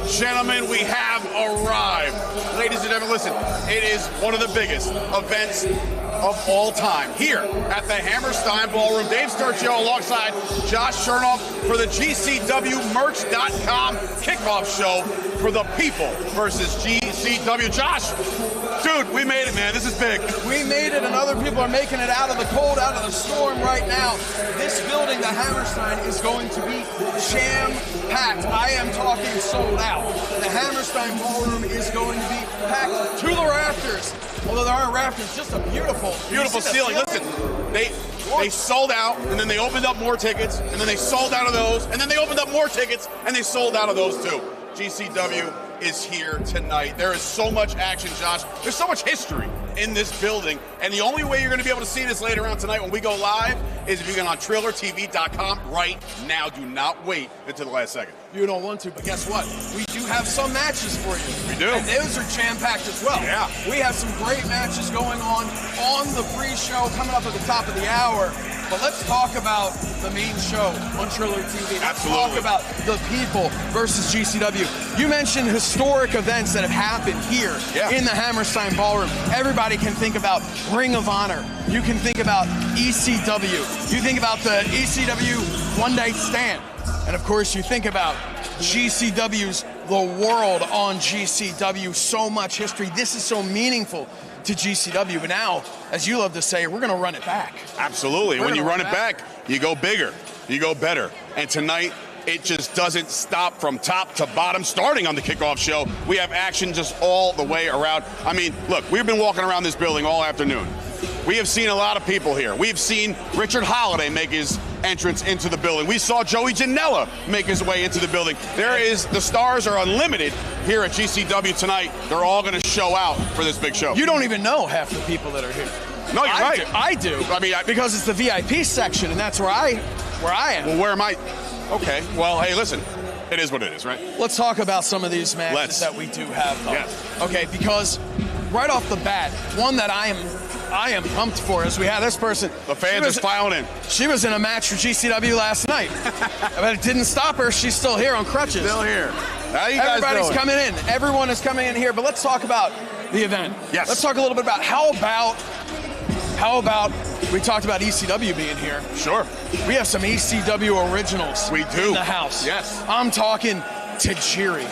gentlemen, we have arrived. Ladies and gentlemen, listen, it is one of the biggest events of all time here at the Hammerstein Ballroom. Dave Sturchio alongside Josh Shernoff for the GCWmerch.com kickoff show for the People versus GCW. Josh, dude, we made it, man. This is big. We made it, and other people are making it out of the cold, out of the storm right now. This building, the Hammerstein, is going to be jam-packed. I am talking sold out. The Hammerstein Ballroom is going to be packed to the rafters. Although there aren't rafters, just a beautiful ceiling. Listen, they sold out, and then they opened up more tickets, and then they sold out of those, and then they opened up more tickets, and they sold out of those too. GCW is here tonight. There is so much action, Josh. There's so much history in this building, and the only way you're going to be able to see this later on tonight when we go live is if you get on TrillerTV.com right now. Do not wait until the last second. You don't want to, but guess what? We do have some matches for you. We do. And those are jam-packed as well. Yeah. We have some great matches going on the pre-show coming up at the top of the hour. But let's talk about the main show on Triller TV. Let's talk about the People versus GCW. You mentioned historic events that have happened here in the Hammerstein Ballroom. Everybody can think about Ring of Honor. You can think about ECW. You think about the ECW One Night Stand. And of course, you think about GCW's The World on GCW. So much history. This is so meaningful to GCW. But now, as you love to say, we're going to run it back. Absolutely. When you run it back, you go bigger. You go better. And tonight, it just doesn't stop from top to bottom. Starting on the kickoff show, we have action just all the way around. I mean, look, we've been walking around this building all afternoon. We have seen a lot of people here. We've seen Richard Holiday make his entrance into the building. We saw Joey Janela make his way into the building. The stars are unlimited here at GCW tonight. They're all going to show out for this big show. You don't even know half the people that are here. No, you're right. I do. I mean, because it's the VIP section, and that's where I am. Well, where am I? Okay. Well, hey, listen. It is what it is, right? Let's talk about some of these matches that we do have, though. Yes. Okay, because right off the bat, one that I am pumped for is we have this person. The fans are filing in. She was in a match for GCW last night. But it didn't stop her. She's still here on crutches. Still here. How you guys Everybody's doing? coming in. Everyone is coming in here. But let's talk about the event. Yes. Let's talk a little bit about how about we talked about ECW being here. Sure. We have some ECW originals. We do. In the house. Yes. I'm talking Tajiri.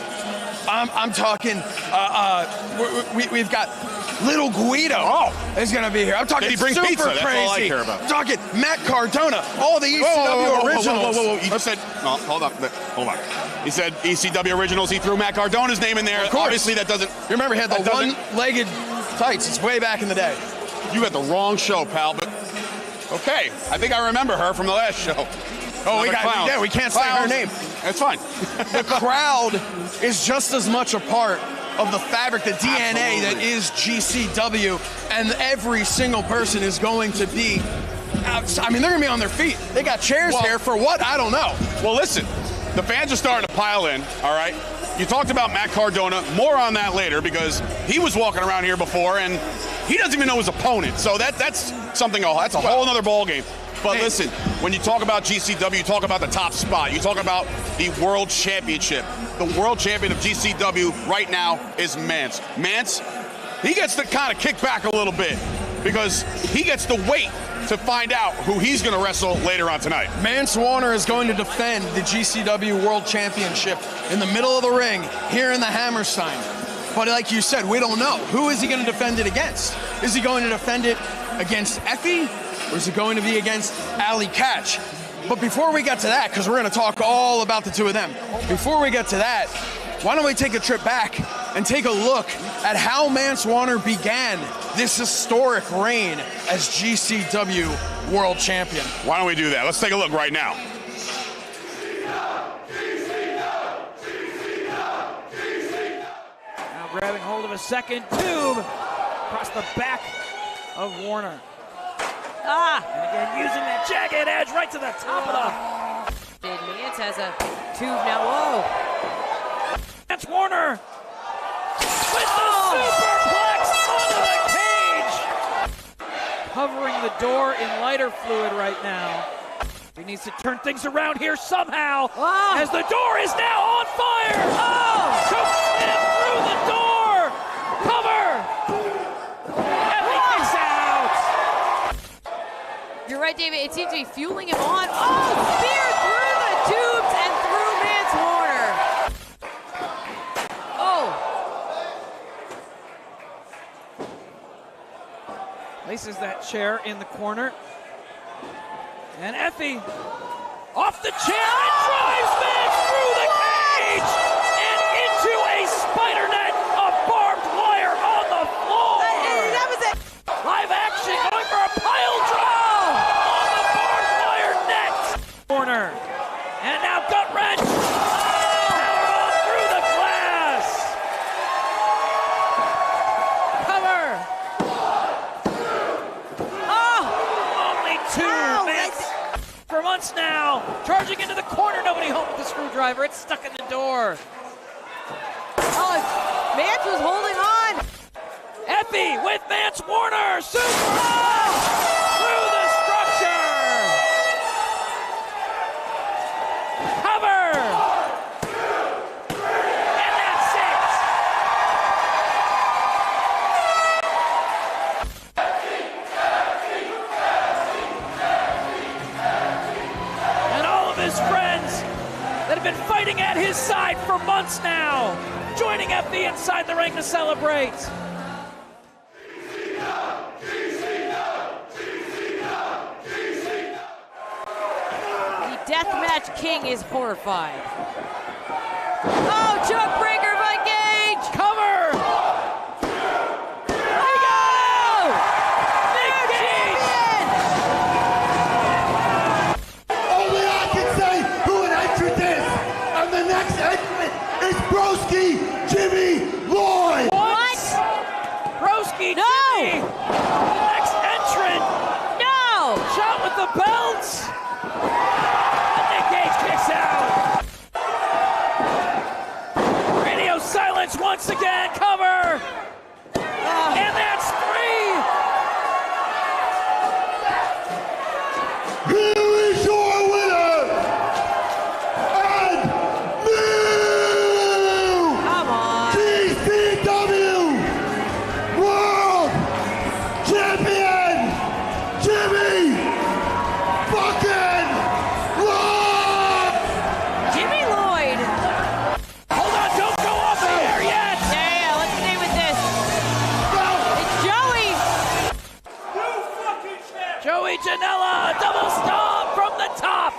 I'm talking, we've got Little Guido is going to be here. I'm talking Did he bring super pizza? crazy. That's all I care about. I'm talking Matt Cardona, all the ECW originals. Whoa. You just said, no, hold on. He said ECW originals. He threw Matt Cardona's name in there. Of course. Obviously, that doesn't. You remember he had the one-legged tights. It's way back in the day. You had the wrong show, pal, but okay. I think I remember her from the last show. Oh, we can't say her name. That's fine. The crowd is just as much a part of the fabric, the DNA that is GCW, and every single person is going to be I mean, they're going to be on their feet. They got chairs here for what? I don't know. Well, listen, the fans are starting to pile in, all right? You talked about Matt Cardona. More on that later because he was walking around here before, and he doesn't even know his opponent. So that's something, that's a whole other ballgame. But listen, when you talk about GCW, you talk about the top spot. You talk about the World Championship. The World Champion of GCW right now is Mance. Mance, he gets to kind of kick back a little bit because he gets to wait to find out who he's going to wrestle later on tonight. Mance Warner is going to defend the GCW World Championship in the middle of the ring here in the Hammerstein. But like you said, we don't know. Who is he going to defend it against? Is he going to defend it against Effie? Or is it going to be against Ali Catch? But before we get to that, because we're going to talk all about the two of them, before we get to that, why don't we take a trip back and take a look at how Mance Warner began this historic reign as GCW World Champion. Why don't we do that? Let's take a look right now. Now grabbing hold of a second tube across the back of Warner. And again, using that jagged edge right to the top of the... Mance has a tube now. Whoa. That's Warner with the superplex onto the cage. Covering the door in lighter fluid right now. He needs to turn things around here somehow as the door is now on fire. it seemed to be fueling him on. Oh, spear through the tubes and through Mance Warner. Oh. Places that chair in the corner. And Effie off the chair and drives Mance through the cage and into a spider net of barbed wire on the floor. That was it. Live action going for a pile drive on the barbed wire net. Corner. And now gut wrench. Powerbomb through the glass. Cover. Oh. Only two. Mance for months now. Charging into the corner. Nobody home with the screwdriver. It's stuck in the door. Oh, Mance was holding on. Effie with Mance Warner. Super through the structure. Cover. And that's it. And all of his friends that have been fighting at his side for months now, joining Effie inside the ring to celebrate. Deathmatch King is horrified. Oh, choke breaker by Gage. Cover. Oh! Big Gage. Only I can say who an entrant is. And the next entrant is Broski Jimmy Lloyd. What? Broski No. Jimmy. Next entrant. No. Shot with the belts. Kicks out. Radio silence once again. Cover. And that's three. Here is your winner. And new Come on. GCW World Champion Jimmy fucking Lloyd. Jimmy Lloyd. Hold on, don't go off the air yet. Yeah, let's stay with this. It's Joey. Joey Janela, double stomp from the top.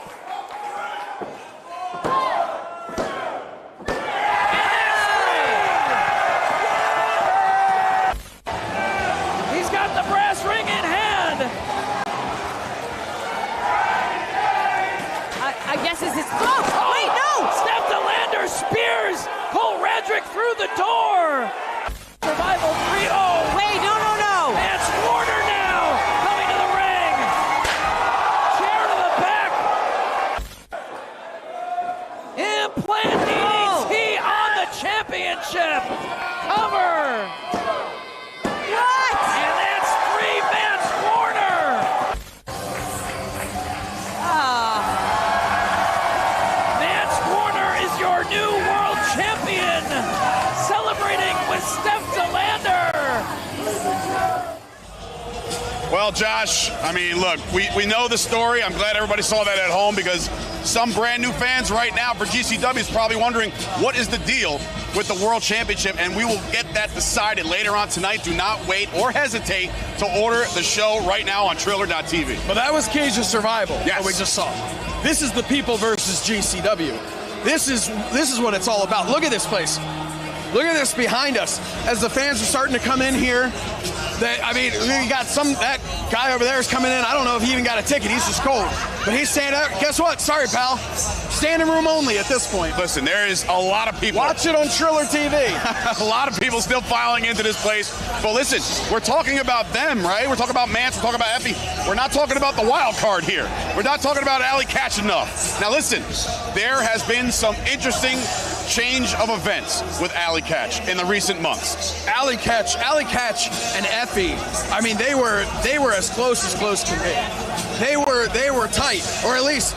He's got the brass ring in hand. I guess this is. Oh, wait, no. Steph DeLander spears Cole Radrick through the door. Survival 3-0. Wait, no. Mance Warner now coming to the ring. Chair to the back. Implant DDT on the championship. Cover. What? And that's three Mance Warner. Ah. Mance Warner is your new world champion. Celebrating with Steph DeLander. Well, Josh, I mean, look, we know the story. I'm glad everybody saw that at home because some brand new fans right now for GCW is probably wondering what is the deal with the World Championship, and we will get that decided later on tonight. Do not wait or hesitate to order the show right now on Triller.tv. But that was Cage of Survival Yes. that we just saw. This is the People versus GCW. This is what it's all about. Look at this place. Look at this behind us. As the fans are starting to come in here, you got that guy over there is coming in. I don't know if he even got a ticket. He's just cold. But he's standing up. Guess what? Sorry, pal. Standing room only at this point. Listen, there is a lot of people. Watch it on Triller TV. A lot of people still filing into this place. But listen, we're talking about them, right? We're talking about Mance, we're talking about Effie. We're not talking about the wild card here. We're not talking about Allie Katch enough. Now listen, there has been some interesting change of events with Allie Katch in the recent months. Allie Katch and Effie, I mean, they were as close can be. They were tight, or at least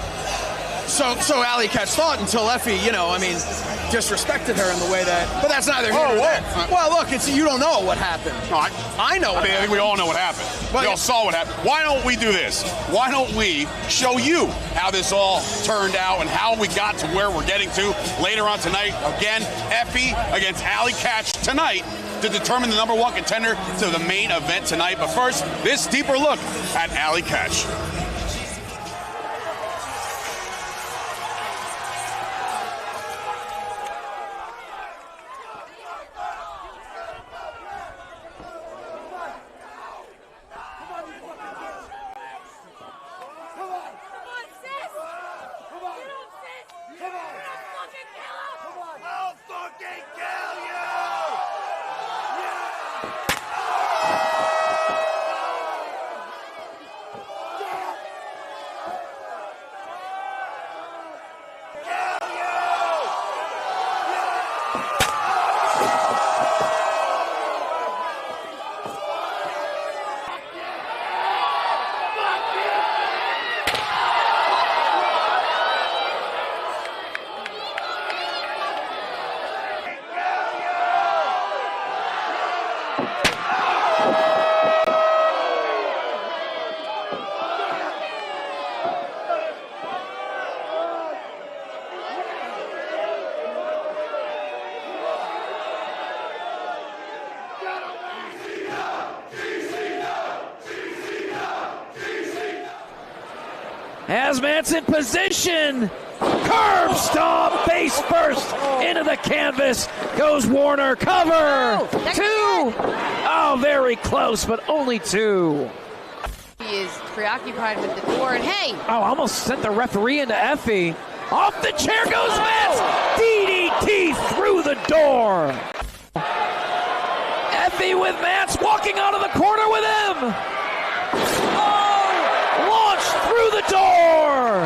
So Alley Catch thought until Effie, disrespected her in the way that. But that's neither here nor there. Well, look, you don't know what happened. No, I know. I think we all know what happened. We all saw what happened. Why don't we do this? Why don't we show you how this all turned out and how we got to where we're getting to later on tonight? Again, Effie against Alley Catch tonight to determine the #1 contender to the main event tonight. But first, this deeper look at Alley Catch. As Mance in position, curb stomp, face first into the canvas, goes Warner, cover, two, oh, very close, but only two. He is preoccupied with the door, and hey! Oh, almost sent the referee into Effie. Off the chair goes Mance, DDT through the door. Effie with Mance walking out of the corner with him. Through the door!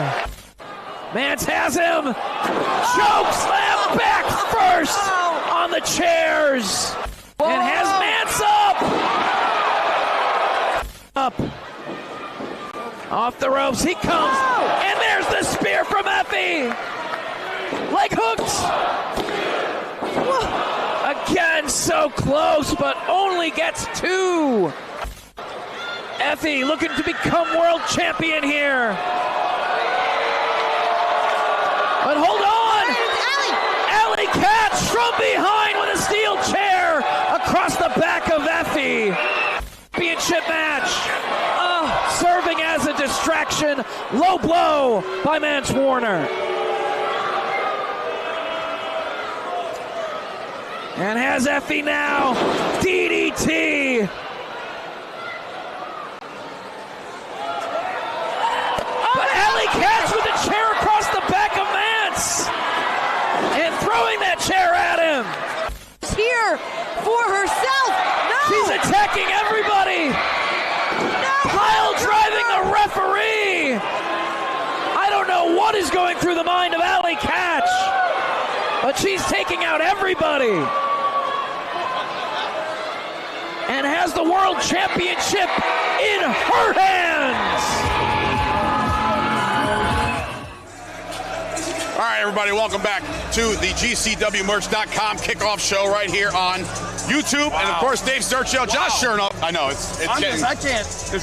Mance has him! Choke slam back first on the chairs! And has Mance up! Off the ropes, he comes! And there's the spear from Effie! Leg hooked! Again, so close, but only gets two! Effie looking to become world champion here. But hold on! Alley Catch from behind with a steel chair across the back of Effie. Championship match. Serving as a distraction. Low blow by Mance Warner. And has Effie now. DDT. Catch with a chair across the back of Mance and throwing that chair at him. Here for herself. No. She's attacking everybody. No. Pile driving the referee. I don't know what is going through the mind of Alley Catch, but she's taking out everybody and has the world championship in her hands. All right, everybody, welcome back to the GCWmerch.com kickoff show right here on YouTube. Wow. And, of course, Dave Sturchio, Josh Shernoff. I know, it's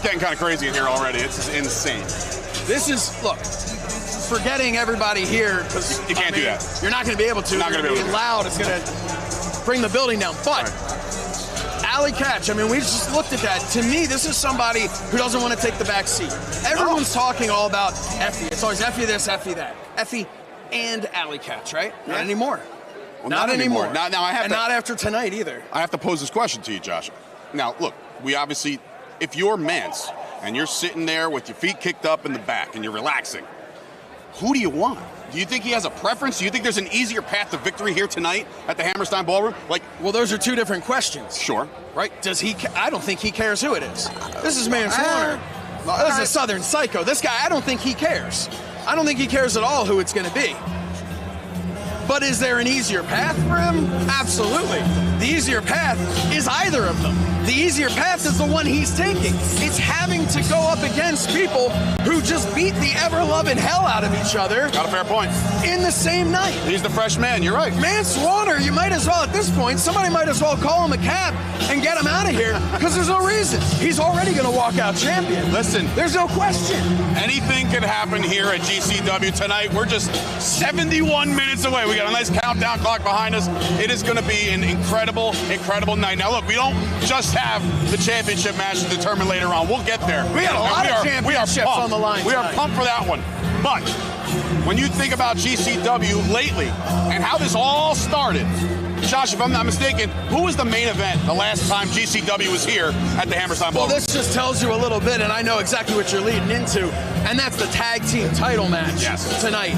getting kind of crazy in here already. It's insane. This is, look, forgetting everybody here, because you can't do that. You're not going to be able to. Not going to be able to. Loud. It's going to bring the building down. But Alley Catch, we just looked at that. To me, this is somebody who doesn't want to take the back seat. Everyone's talking all about Effie. It's always Effie this, Effie that. Effie and Alley Catch, right? Yeah. Not anymore. Well, not anymore. Now I have and not after tonight either. I have to pose this question to you, Josh. Now, look, we obviously, if you're Mance and you're sitting there with your feet kicked up in the back and you're relaxing, who do you want? Do you think he has a preference? Do you think there's an easier path to victory here tonight at the Hammerstein Ballroom? Well, those are two different questions. Sure. Right? Does he? I don't think he cares who it is. This is Mance Warner. This is a Southern Psycho. This guy, I don't think he cares. I don't think he cares at all who it's going to be. But is there an easier path for him? Absolutely. The easier path is either of them. The easier path is the one he's taking. It's having to go up against people who just beat the ever-loving hell out of each other. Got a fair point. In the same night. He's the fresh man, you're right. Mance Warner, you might as well, at this point, somebody might as well call him a cab and get him out of here, because there's no reason. He's already going to walk out champion. Listen. There's no question. Anything could happen here at GCW tonight. We're just 71 minutes away. We got a nice countdown clock behind us. It is going to be an incredible, incredible night. Now, look, we don't just have the championship match to determine later on. We'll get there. We got a lot of championships on the line We are tonight. pumped for that one. But when you think about GCW lately and how this all started, Josh, if I'm not mistaken, who was the main event the last time GCW was here at the Hammerstein Ballroom? Well, this just tells you a little bit, and I know exactly what you're leading into, and that's the tag team title match tonight.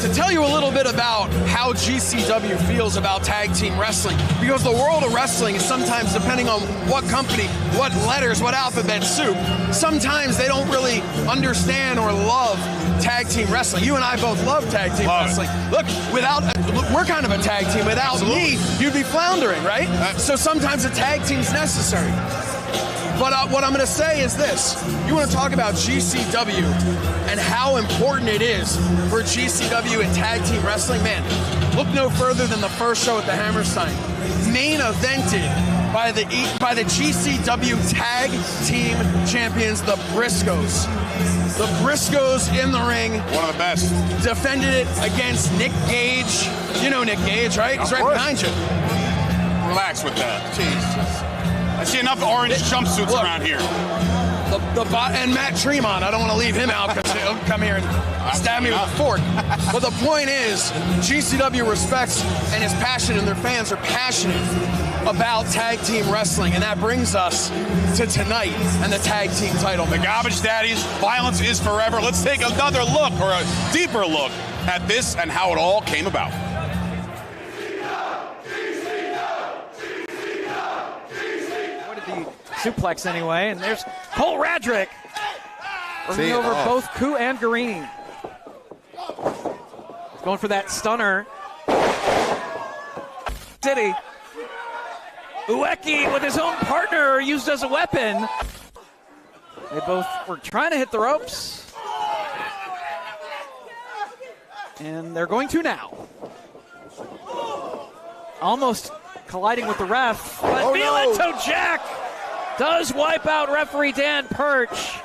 To tell you a little bit about how GCW feels about tag team wrestling, because the world of wrestling is sometimes, depending on what company, what letters, what alphabet soup, sometimes they don't really understand or love tag team wrestling. You and I both love tag team wrestling. Look, we're kind of a tag team. Without me, you'd be floundering, right? So sometimes a tag team's necessary. But what I'm going to say is this. You want to talk about GCW and how important it is for GCW and tag team wrestling? Man, look no further than the first show at the Hammerstein. Main evented by the GCW tag team champions, the Briscoes. The Briscoes in the ring. One of the best. Defended it against Nick Gage. You know Nick Gage, right? He's right behind you. Relax with that. Jesus. I see enough orange jumpsuits around here. And Matt Tremont, I don't want to leave him out because he'll come here and stab me with a fork. But the point is, GCW respects and is passionate, and their fans are passionate about tag team wrestling, and that brings us to tonight and the tag team title. The Garbage Daddies, violence is forever. Let's take another look, or a deeper look, at this and how it all came about. Suplex anyway, and there's Cole Radrick bringing over both Ku and Garini. He's going for that stunner. City. Ueki with his own partner used as a weapon. They both were trying to hit the ropes. And they're going to now. Almost colliding with the ref, but Violento Jack does wipe out referee Dan Perch.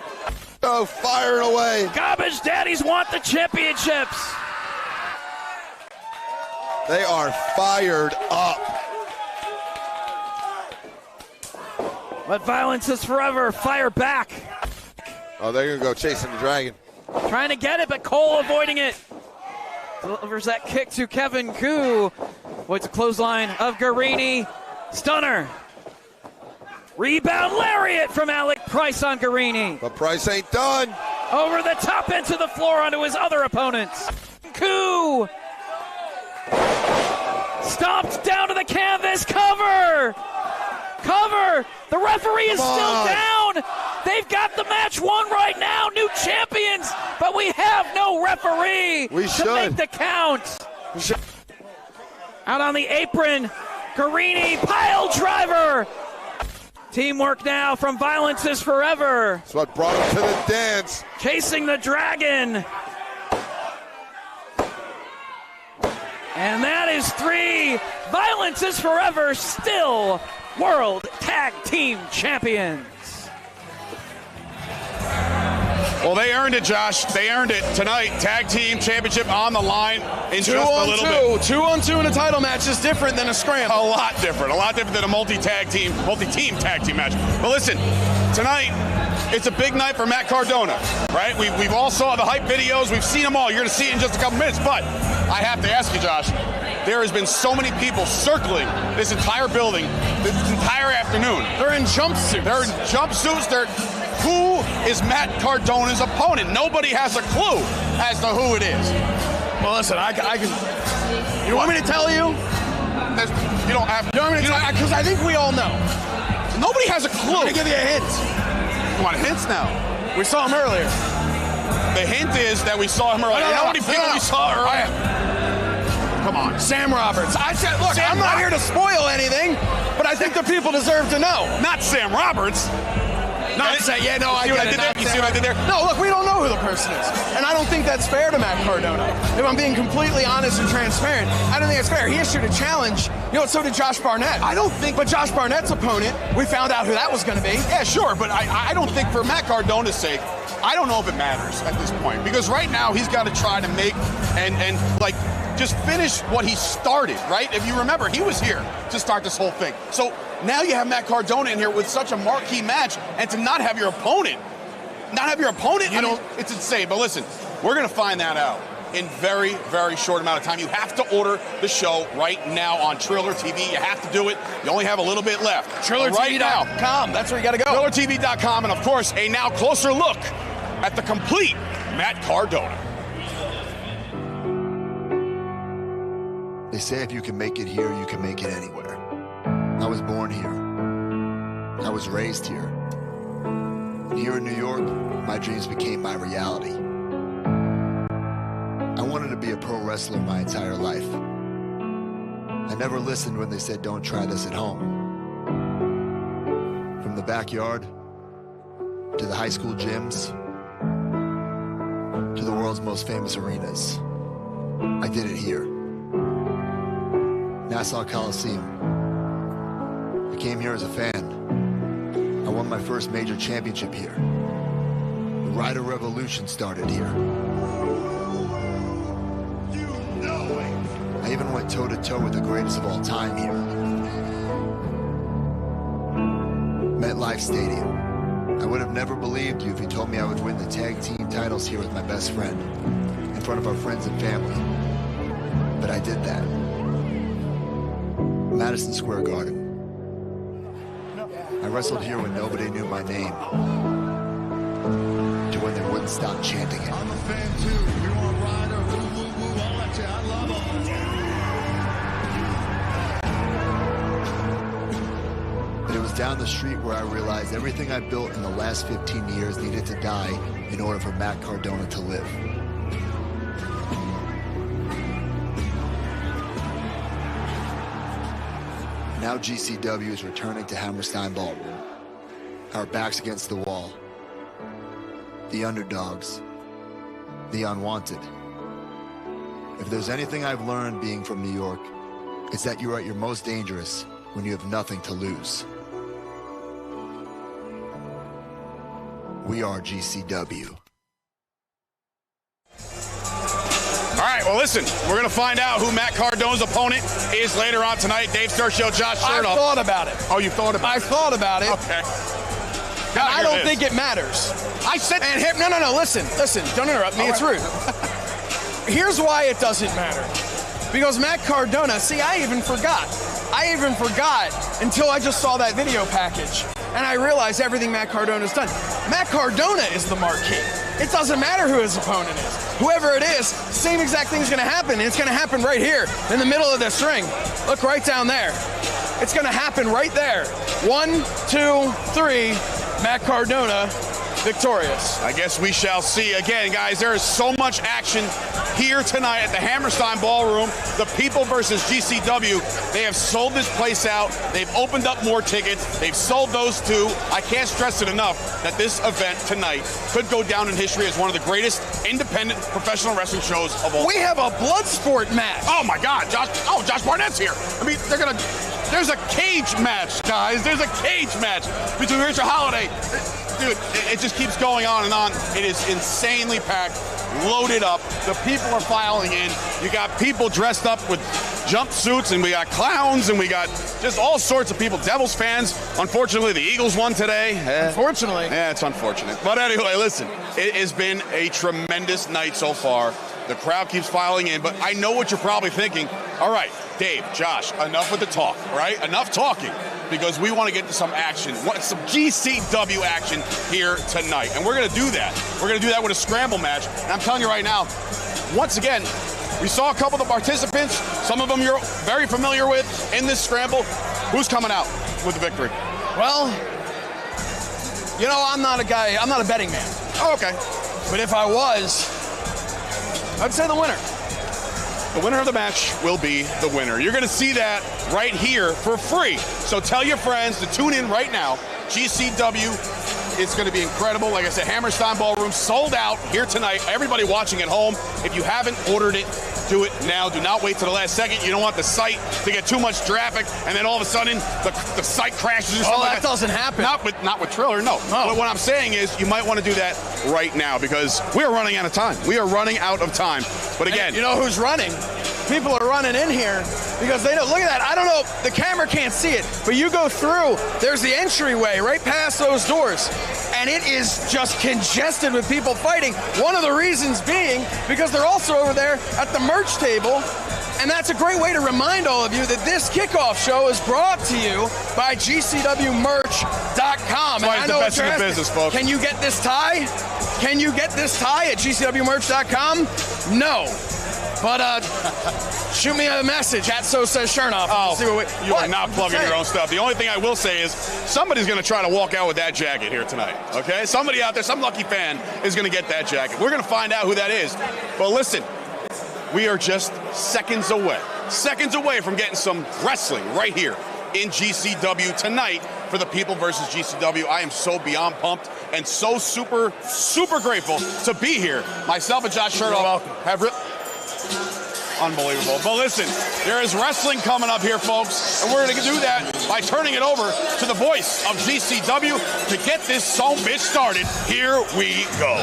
Oh, firing away. Garbage Daddies want the championships. They are fired up. But violence is forever. Fire back. Oh, they're going to go chasing the dragon. Trying to get it, but Cole avoiding it. Delivers that kick to Kevin Ku. Avoids a clothesline of Garini. Stunner. Rebound lariat from Alec Price on Garini. But Price ain't done. Over the top into the floor onto his other opponents. Ku. Stomped down to the canvas. Cover. Cover. The referee is still down. They've got the match won right now. New champions. But we have no referee to make the count. Out on the apron. Garini. Pile driver. Teamwork now from Violence is Forever. That's what brought him to the dance. Chasing the dragon. And that is 3. Violence is Forever, still World Tag Team Champions. Well, they earned it, Josh. They earned it tonight. Tag Team Championship on the line in just a little bit. 2-on-2 in a title match is different than a scramble. A lot different than a multi-team tag team match. But listen, tonight, it's a big night for Matt Cardona, right? We've all saw the hype videos. We've seen them all. You're going to see it in just a couple minutes. But I have to ask you, Josh, there has been so many people circling this entire building this entire afternoon. They're in jumpsuits. Who is Matt Cardona's opponent? Nobody has a clue as to who it is. Well, listen, I can. You want me to tell you? You don't have. You want me to tell you? Because I think we all know. Nobody has a clue. I'm going to give you a hint. You want hints now? We saw him earlier. The hint is that we saw him earlier. How many people we saw earlier? come on. Sam Roberts. I said, look, I'm not here to spoil anything, but I think the people deserve to know. Not Sam Roberts. Not to say, yeah, no, I get it. You see what I did there? No, look, we don't know who the person is. And I don't think that's fair to Matt Cardona. If I'm being completely honest and transparent, I don't think it's fair. He issued a challenge. You know, so did Josh Barnett. I don't think... But Josh Barnett's opponent, we found out who that was going to be. Yeah, sure, but I don't think for Matt Cardona's sake, I don't know if it matters at this point. Because right now, he's got to try to make and like, just finish what he started, right? If you remember, he was here to start this whole thing. So now you have Matt Cardona in here with such a marquee match, and to not have your opponent, it's insane. But listen, we're going to find that out in very, very short amount of time. You have to order the show right now on Triller TV. You have to do it. You only have a little bit left. TrillerTV.com. That's where you got to go. TrillerTV.com, and of course, a now closer look at the complete Matt Cardona. They say if you can make it here, you can make it anywhere. I was born here. I was raised here. And here in New York, my dreams became my reality. I wanted to be a pro wrestler my entire life. I never listened when they said, don't try this at home. From the backyard, to the high school gyms, to the world's most famous arenas. I did it here. Nassau Coliseum. I came here as a fan. I won my first major championship here. The Rider Revolution started here. I even went toe-to-toe with the greatest of all time here. MetLife Stadium. I would have never believed you if you told me I would win the tag team titles here with my best friend, in front of our friends and family. But I did that. Madison Square Garden. I wrestled here when nobody knew my name, to when they wouldn't stop chanting it. I'm a fan too. You want Ryder? Woo, woo, woo. I'll let you. I love him. But it was down the street where I realized everything I built in the last 15 years needed to die in order for Matt Cardona to live. Now GCW is returning to Hammerstein Ballroom. Our backs against the wall. The underdogs. The unwanted. If there's anything I've learned being from New York, it's that you're at your most dangerous when you have nothing to lose. We are GCW. All right, well, listen, we're going to find out who Matt Cardona's opponent is later on tonight. Dave Sturchio, Josh Shernoff. I thought about it. Oh, you thought about it? I thought about it. Okay. I don't think it matters. I said... And here, no, listen, don't interrupt me, it's rude. Here's why it doesn't matter. Because Matt Cardona, see, I even forgot until I just saw that video package. And I realized everything Matt Cardona's done. Matt Cardona is the marquee. It doesn't matter who his opponent is. Whoever it is, same exact thing's gonna happen. And it's gonna happen right here in the middle of this ring. Look right down there. It's gonna happen right there. 1, 2, 3, Matt Cardona victorious. I guess we shall see. Again, guys, there is so much action here tonight at the Hammerstein Ballroom. The People versus GCW. They have sold this place out. They've opened up more tickets. They've sold those too. I can't stress it enough that this event tonight could go down in history as one of the greatest independent professional wrestling shows of all. We have a blood sport match. Oh my God, Josh Barnett's here. I mean, there's a cage match, guys. There's a cage match between Richard Holiday. Dude, it just keeps going on and on. It is insanely packed, loaded up. The people are filing in. You got people dressed up with jumpsuits, and we got clowns, and we got just all sorts of people. Devils fans. Unfortunately, the Eagles won today. Unfortunately. Yeah, it's unfortunate. But anyway, listen, it has been a tremendous night so far. The crowd keeps filing in, but I know what you're probably thinking. All right, Dave, Josh, enough with the talk, right? Enough talking, because we want to get to some action, some GCW action here tonight. And we're going to do that. We're going to do that with a scramble match. And I'm telling you right now, once again, we saw a couple of the participants. Some of them you're very familiar with in this scramble. Who's coming out with the victory? Well, you know, I'm not a betting man. Oh, okay. But if I was, I'd say the winner. The winner of the match will be the winner. You're going to see that right here for free. So tell your friends to tune in right now. GCW is going to be incredible. Like I said, Hammerstein Ballroom sold out here tonight. Everybody watching at home, if you haven't ordered it, do it now. Do not wait till the last second. You don't want the site to get too much traffic, and then all of a sudden the site crashes or something. Oh, that doesn't happen. Not with Triller, no. But what I'm saying is you might want to do that right now because we are running out of time. We are running out of time. But again, and you know who's running? People are running in here because they know. Look at that. I don't know. The camera can't see it, but you go through. There's the entryway right past those doors, and it is just congested with people fighting. One of the reasons being because they're also over there at the merch table. And that's a great way to remind all of you that this kickoff show is brought to you by GCWmerch.com. That's why it's the best in the business, folks. Can you get this tie? Can you get this tie at GCWmerch.com? No. But shoot me a message at So Says Shernoff. Oh, you are not plugging your own stuff. The only thing I will say is somebody's going to try to walk out with that jacket here tonight, okay? Somebody out there, some lucky fan is going to get that jacket. We're going to find out who that is. But listen, we are just seconds away from getting some wrestling right here in GCW tonight for the People versus GCW. I am so beyond pumped and so super, super grateful to be here. Myself and Josh Shernoff have unbelievable. But listen, there is wrestling coming up here, folks, and we're going to do that by turning it over to the voice of GCW to get this son of a bitch started. Here we go.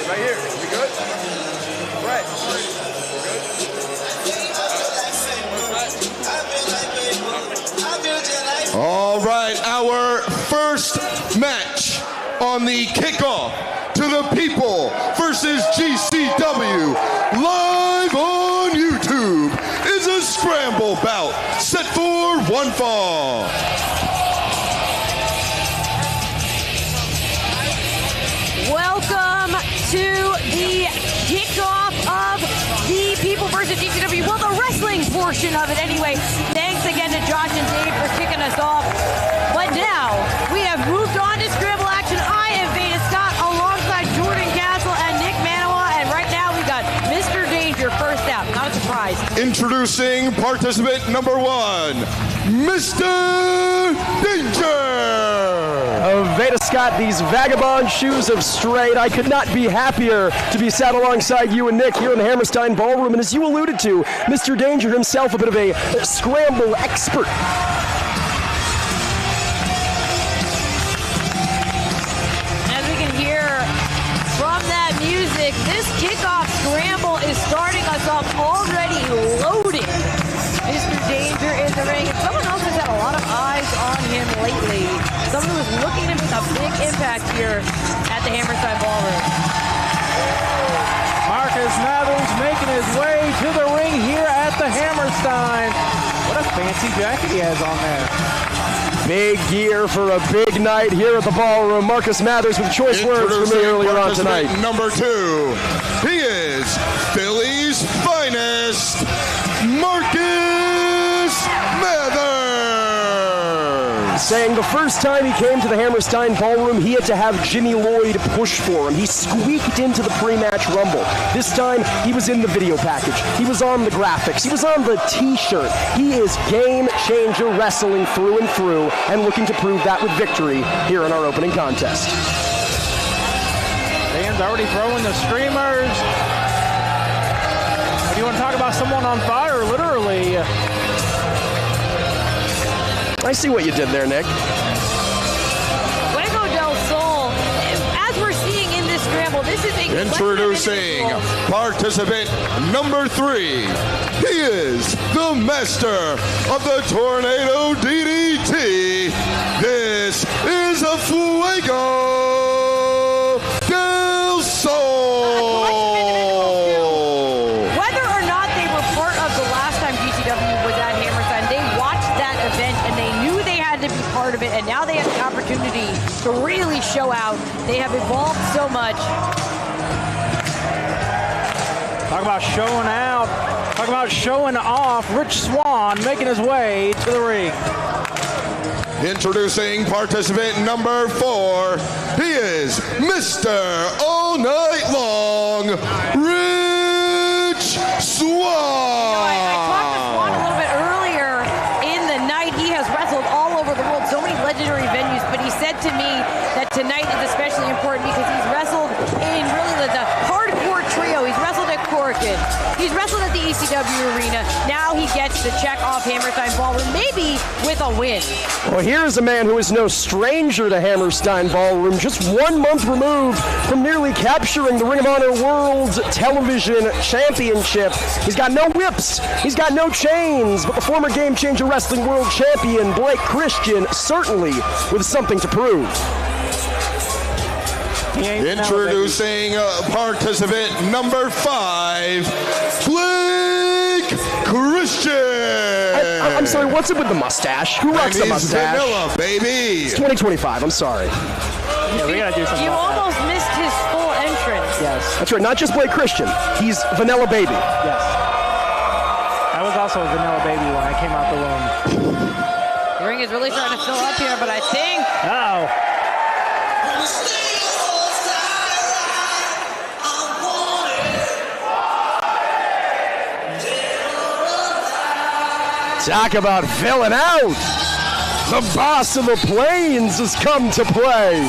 Right here. We good? Right. All right, our first match on the kickoff to the People versus GCW live on YouTube is a scramble bout set for one fall. Welcome to the kickoff of the People versus GCW. Well, the wrestling portion of it anyway. Thanks again to Josh and Dave for kicking us off. But now we have moved on to scramble action. I am Veda Scott alongside Jordan Castle and Nick Manawa. And right now we got Mr. Danger first out. Not a surprise. Introducing participant number one, Mr. Danger. Veda Scott, these vagabond shoes of straight. I could not be happier to be sat alongside you and Nick here in the Hammerstein Ballroom. And as you alluded to, Mr. Danger himself, a bit of a scramble expert. As we can hear from that music, this kickoff scramble is starting us off already loaded. Mr. Danger in the ring, and someone else has had a lot of eyes on him lately. Someone who is looking to make a big impact here at the Hammerstein Ballroom. Marcus Mathers making his way to the ring here at the Hammerstein. What a fancy jacket he has on there. Big gear for a big night here at the Ballroom. Marcus Mathers with choice words for me earlier on tonight. Number two, he is Philly's finest, Marcus Mathers. Saying the first time he came to the Hammerstein Ballroom, he had to have Jimmy Lloyd push for him. He squeaked into the pre-match rumble. This time, he was in the video package. He was on the graphics. He was on the t-shirt. He is game changer wrestling through and through, and looking to prove that with victory here in our opening contest. Dan's already throwing the streamers. Do you want to talk about someone on fire, literally? I see what you did there, Nick. Fuego del Sol, as we're seeing in this scramble, incredible. This is a Introducing participant number 3. He is the master of the Tornado DDT. This is a Fuego del Sol. Whether or not they were part of the last time GCW was at Hammerstein, they watched that event and they knew they had to be part of it, and now they have the opportunity to really show out. They have evolved so much. Talk about showing out. Talk about showing off. Rich Swann making his way to the ring. Introducing participant number 4. He is Mr. All Night Long, Rich Swann. I talked to Swann a little bit earlier in the night. He has wrestled all over the world, so many legendary venues, but he said to me that tonight is especially important because he's wrestled in really the hardcore trio. He's wrestled at Corkin. He's wrestled at the ECW arena. Now he gets to check off Hammerstein Ballroom, maybe with a win. Well, here's a man who is no stranger to Hammerstein Ballroom, just 1 month removed from nearly capturing the Ring of Honor World Television Championship. He's got no whips, he's got no chains, but the former Game Changer Wrestling World Champion, Blake Christian, certainly with something to prove. Introducing participant number 5, Blake Christian. I'm sorry, what's up with the mustache? Who rocks the mustache? Vanilla, baby. It's 2025, I'm sorry. Yeah, we gotta do something. You almost missed his full entrance. Yes. That's right, not just Blake Christian. He's Vanilla Baby. Yes. I was also a vanilla baby when I came out the womb. The ring is really starting to fill up here, but I think... Uh-oh. Talk about filling out. The boss of the plains has come to play.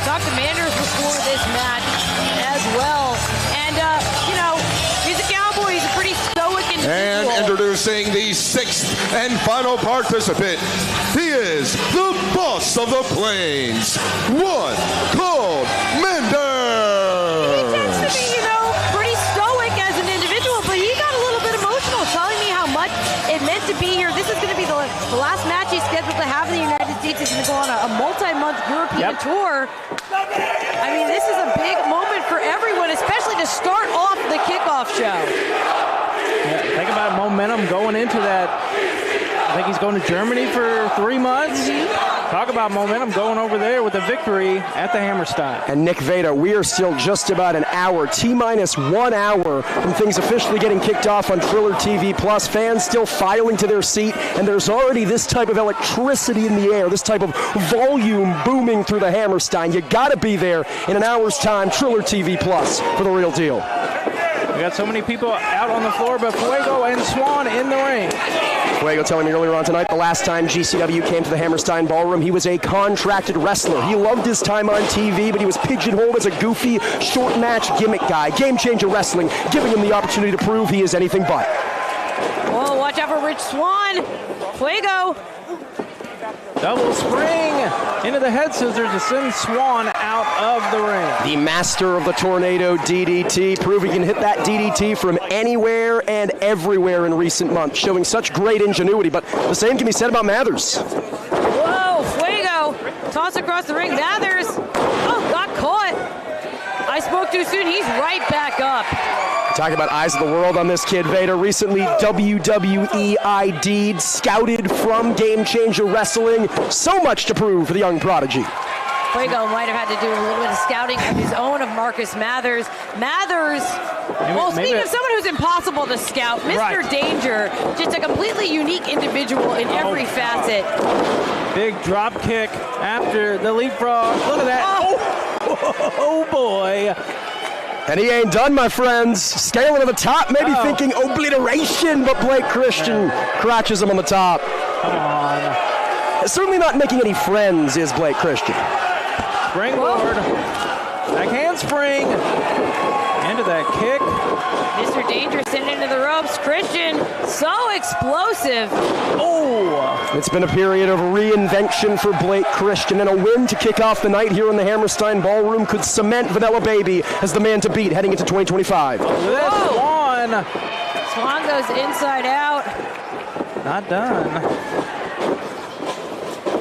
Talked to Manders before this match as well. And, you know, he's a cowboy. He's a pretty stoic individual. And introducing the 6th and final participant. He is the boss of the plains, one called Manders. He tends to be, you know, pretty stoic as an individual, but he got a little bit emotional telling me how much it meant to be here. This is going to be the last match he's scheduled to have in the United States. He's going to go on a multi-month European tour. I mean, this is a big moment for everyone, especially to start off the kickoff show. Yeah, think about momentum going into that. I think he's going to Germany for 3 months. Talk about momentum going over there with a victory at the Hammerstein. And Nick Veda, we are still just about an hour, T-minus 1 hour from things officially getting kicked off on Triller TV Plus. Fans still filing to their seat, and there's already this type of electricity in the air, this type of volume booming through the Hammerstein. You gotta be there in an hour's time, Triller TV Plus, for the real deal. We got so many people out on the floor, but Fuego and Swann in the ring. Fuego telling me earlier on tonight, the last time GCW came to the Hammerstein Ballroom, he was a contracted wrestler. He loved his time on TV, but he was pigeonholed as a goofy, short match gimmick guy. Game Changer Wrestling, giving him the opportunity to prove he is anything but. Whoa, watch out for Rich Swann. Fuego. Double spring into the head scissors to send Swann out of the ring. The master of the Tornado DDT, proving he can hit that DDT from anywhere and everywhere in recent months, showing such great ingenuity, but the same can be said about Mathers. Whoa, Fuego. Toss across the ring. Mathers. Oh, got caught. I spoke too soon. He's right back up. Talk about eyes of the world on this kid, Vader. Recently WWE ID'd, scouted from Game Changer Wrestling. So much to prove for the young prodigy. Fuego might have had to do a little bit of scouting of his own of Marcus Mathers. Mathers, speaking of someone who's impossible to scout, Mr. Danger, just a completely unique individual in every facet. Big drop kick after the leapfrog. Look at that. Oh boy. And he ain't done, my friends. Scaling to the top, maybe thinking obliteration, but Blake Christian crotches him on the top. Come on. Certainly not making any friends is Blake Christian. Springboard. Back handspring. Into that kick. Mr. Danger sent into the ropes. Christian, so explosive. Oh! It's been a period of reinvention for Blake Christian, and a win to kick off the night here in the Hammerstein Ballroom could cement Vanilla Baby as the man to beat heading into 2025. This one. Swan goes inside out. Not done.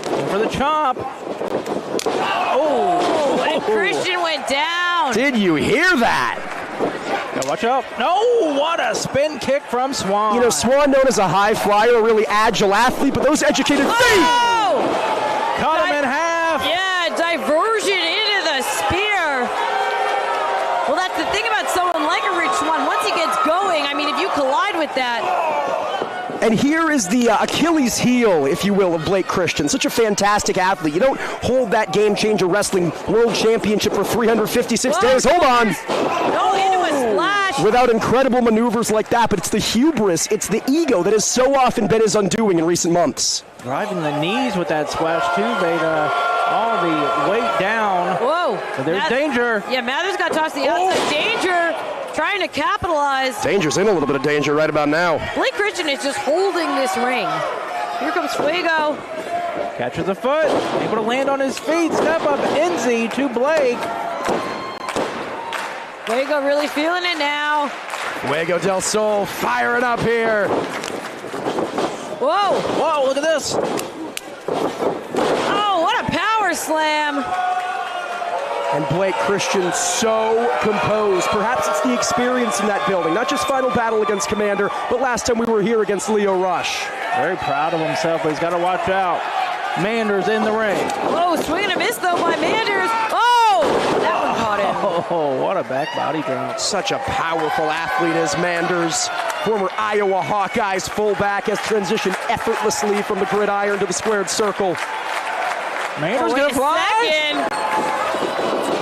Going for the chop. Oh! And Christian went down. Did you hear that? Now watch out. No! What a spin kick from Swan. You know, Swan, known as a high flyer, a really agile athlete, but those educated feet! Cut him in half. Yeah, diversion into the spear. Well, that's the thing about someone like a Rich Swan. Once he gets going, I mean, if you collide with that. And here is the Achilles heel, if you will, of Blake Christian. Such a fantastic athlete. You don't hold that game-changer wrestling world championship for 356 days. Hold on. No, into a splash. Without incredible maneuvers like that, but it's the hubris, it's the ego that has so often been his undoing in recent months. Driving the knees with that splash, too, Veda. All the weight down. Whoa. But there's Danger. Yeah, Mathers got tossed to the outside. Danger trying to capitalize. Danger's in a little bit of danger right about now. Blake Christian is just holding this ring. Here comes Fuego. Catches a foot. Able to land on his feet. Step up Enzi to Blake. Fuego really feeling it now. Fuego del Sol firing up here. Whoa. Whoa, look at this. Oh, what a power slam. And Blake Christian so composed. Perhaps it's the experience in that building. Not just final battle against Commander, but last time we were here against Leo Rush. Very proud of himself, but he's got to watch out. Manders in the ring. Whoa, swing and a miss though by Manders. Oh, that one caught him. Oh, what a back body drop. Such a powerful athlete as Manders. Former Iowa Hawkeyes fullback has transitioned effortlessly from the gridiron to the squared circle. Manders gonna fly? Second.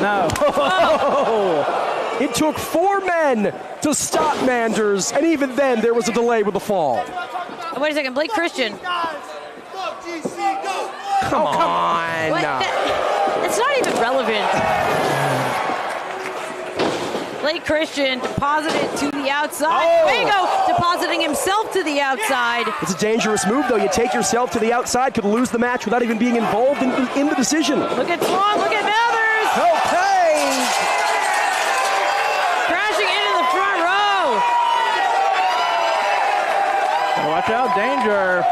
No. Oh. It took 4 men to stop Manders, and even then there was a delay with the fall. Wait a second, Blake Christian. Come on. What? It's not even relevant. Blake Christian deposited to the outside. Oh. Fuego depositing himself to the outside. It's a dangerous move, though. You take yourself to the outside, could lose the match without even being involved in the decision. Look at Swan, look at Mathers. Okay. Crashing into the front row. Watch out, Danger.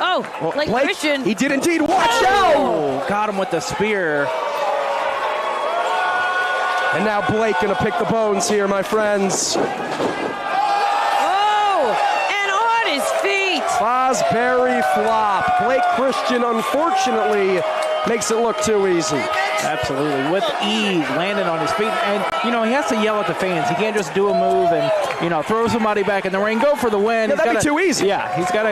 Oh, Blake Christian. He did indeed. Watch out. Oh, got him with the spear. And now Blake gonna pick the bones here, my friends. Oh, and on his feet. Fosbury flop. Blake Christian, unfortunately, makes it look too easy. Absolutely, with ease, landing on his feet. And, you know, he has to yell at the fans. He can't just do a move and, you know, throw somebody back in the ring, go for the win. Yeah, that'd be too easy. Yeah, he's got to.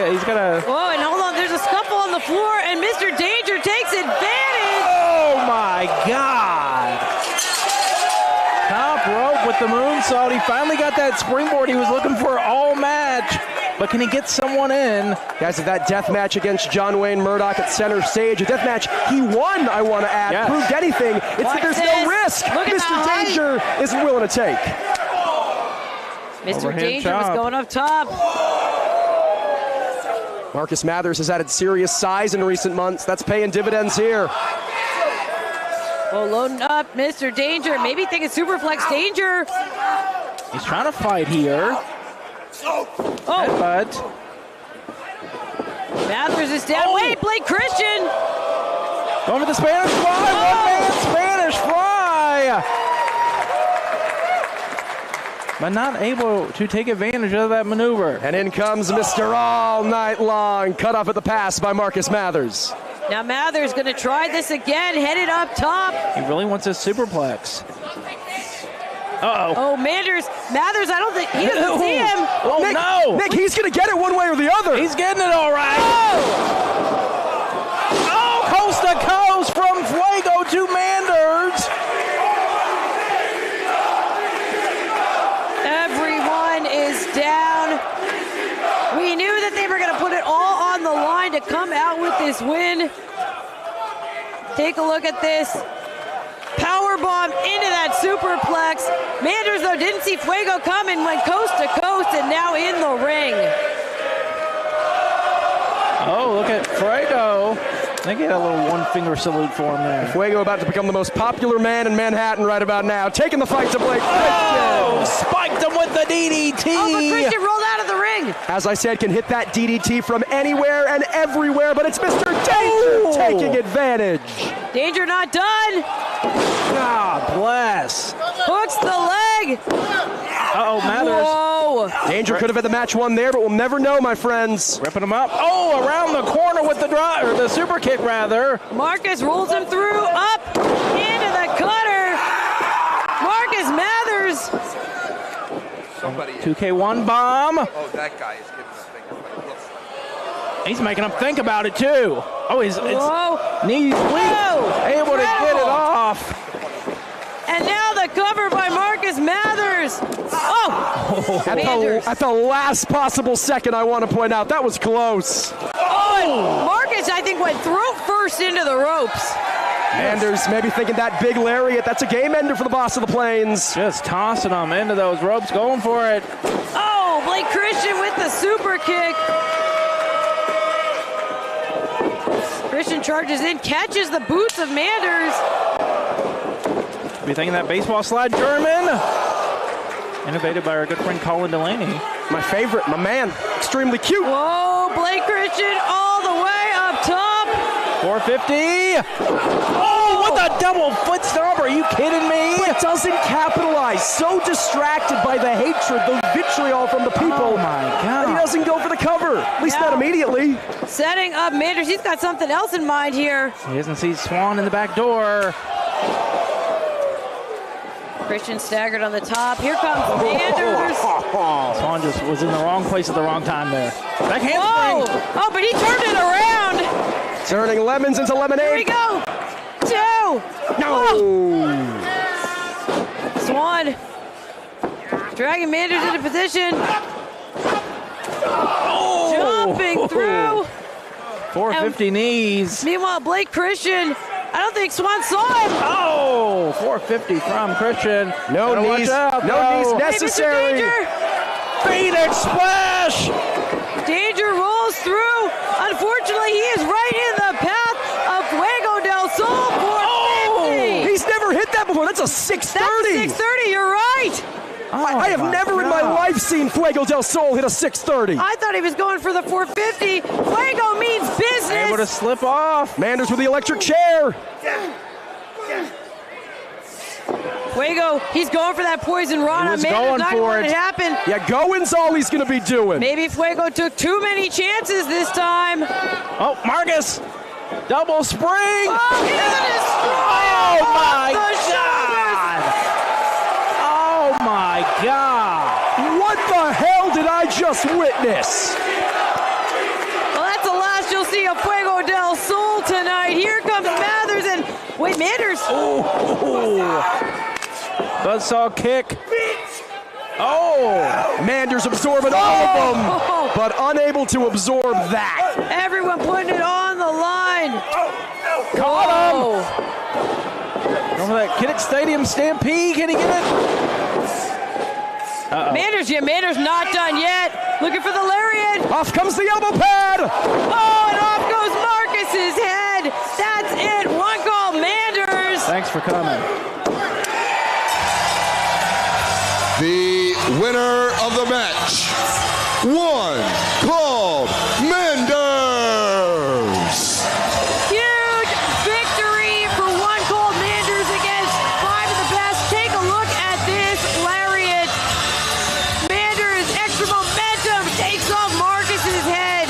Whoa, and hold on, there's a scuffle on the floor, and Mr. Danger takes advantage. Oh, my God. Top rope with the moonsault. He finally got that springboard he was looking for all match. But can he get someone in? Guys, at that death match against John Wayne Murdoch at center stage, a death match he won, I want to add. Yes. Proved anything. It's that there's no risk. Look at Mr. that Danger isn't willing to take. Mr. Overhead Danger was chop. going up top. Marcus Mathers has added serious size in recent months. That's paying dividends here. Oh, loading up, Mr. Danger. Maybe thinking superplex. Danger. He's trying to fight here. Oh, But Mathers is down. Wait, Blake Christian. going for the Spanish fly. One-man Spanish fly. But not able to take advantage of that maneuver. And in comes Mr. All Night Long. Cut off at the pass by Marcus Mathers. Now Mathers going to try this again, headed up top. He really wants his superplex. Uh-oh. Oh, Mathers, I don't think, he doesn't see him. Oh, Nick, no. Nick, he's going to get it one way or the other. He's getting it all right. Oh, coast to coast from Fuego to Manders. Everyone is down. We knew that they were going to put it all on the line to come out with this win. Take a look at this. Power powerbomb into that superplex. Manders, though, didn't see Fuego coming, went coast to coast, and now in the ring. Oh, look at Fuego. I think he had a little one-finger salute for him there. Fuego about to become the most popular man in Manhattan right about now. Taking the fight to Blake Oh, Christian. spiked him with the DDT. Oh, but Christian rolled out of the ring. As I said, can hit that DDT from anywhere and everywhere, but it's Mr. Danger taking advantage. Danger not done. God bless. Hooks the leg. Uh-oh, Mathers. Whoa. Danger could have had the match won there, but we'll never know, my friends. Ripping him up. Oh, around the corner with the drive, or the super kick, rather. Marcus rolls him through, up into the cutter. Marcus Mathers. 2K1 bomb. Oh, that guy is giving a finger, but it looks like. He's making him think about it, too. Oh, his Whoa. knees Whoa. able to get it Incredible. off. And now the cover by Marcus Mathers. Oh, Manders. At the last possible second, I want to point out, that was close. Oh, and Marcus, I think, went throat first into the ropes. Manders maybe thinking that big lariat, that's a game ender for the boss of the Plains. Just tossing him into those ropes, going for it. Oh, Blake Christian with the super kick. Christian charges in, catches the boots of Manders. Be thinking that baseball slide German. Innovated by our good friend Colin Delaney. My favorite, my man, extremely cute. Whoa, Blake Christian all the way up top. 450. Oh, what the double foot stomp. Are you kidding me? But doesn't capitalize. So distracted by the hatred, the vitriol from the people. Oh my God. And he doesn't go for the cover. At least not immediately. Setting up Manders. He's got something else in mind here. He doesn't see Swan in the back door. Christian staggered on the top. Here comes Manders. Swan just was in the wrong place at the wrong time there. Back Whoa! handspring. Oh, but he turned it around. Turning lemons into lemonade. Here we go. 2. No. Swan. Dragging Manders into position. Jumping through. 450 knees. Meanwhile, Blake Christian, I don't think Swan saw him. Oh, 450 from Christian. No Gotta watch knees. out, No though. knees Hey, Mr. necessary. Danger. Phoenix splash. Danger rolls through. Unfortunately, he is right in the path of Fuego del Sol for 50. He's never hit that before. That's a 630. That's 630, you're right. I have never in my life seen Fuego del Sol hit a 630. I thought he was going for the 450. Fuego means Able to business. slip off. Manders with the electric chair. Fuego, he's going for that poison rana. was Manders going not for gonna let it. it happen. Yeah, going's all he's going to be doing. Maybe Fuego took too many chances this time. Oh, Marcus. Double spring. Oh, he's gonna destroy Oh, him my off the shoulders. God. Oh, my God. What the hell did I just witness? Well, that's the last you'll see of Fuego del Sol tonight. Here comes Mathers and wait, Manders. Buzzsaw kick. Oh. Manders absorbing all of them, but unable to absorb that. Everyone putting it on the line. Caught him. Going for that Kinnick Stadium stampede. Can he get it? Manders not done yet. Looking for the lariat. Off comes the elbow pad. Oh, and off goes Marcus's head. That's it. One call, Manders. Thanks for coming. The winner of the match, one called Manders. Huge victory for one called Manders against 5 of the best. Take a look at this lariat. Manders, extra momentum, takes off Marcus's head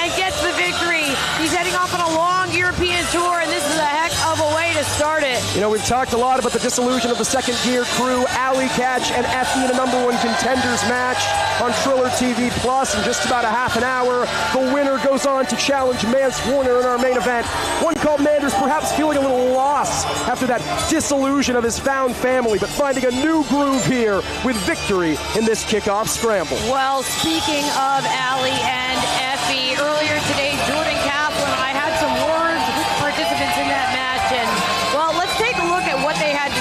and gets the victory. He's heading off on a long European tour, and this is a heck of a way to start it. You know, we've talked a lot about the dissolution of the Second Gear crew, Alley Catch and Effie in a #1 contenders match on Triller TV Plus in just about a half an hour. The winner goes on to challenge Mance Warner in our main event. One called Manders perhaps feeling a little lost after that dissolution of his found family, but finding a new groove here with victory in this kickoff scramble. Well, speaking of Allie and Effie, earlier today, Jordan Kaplan, I had some words with participants in that match, and, well, let's take a look at what they had to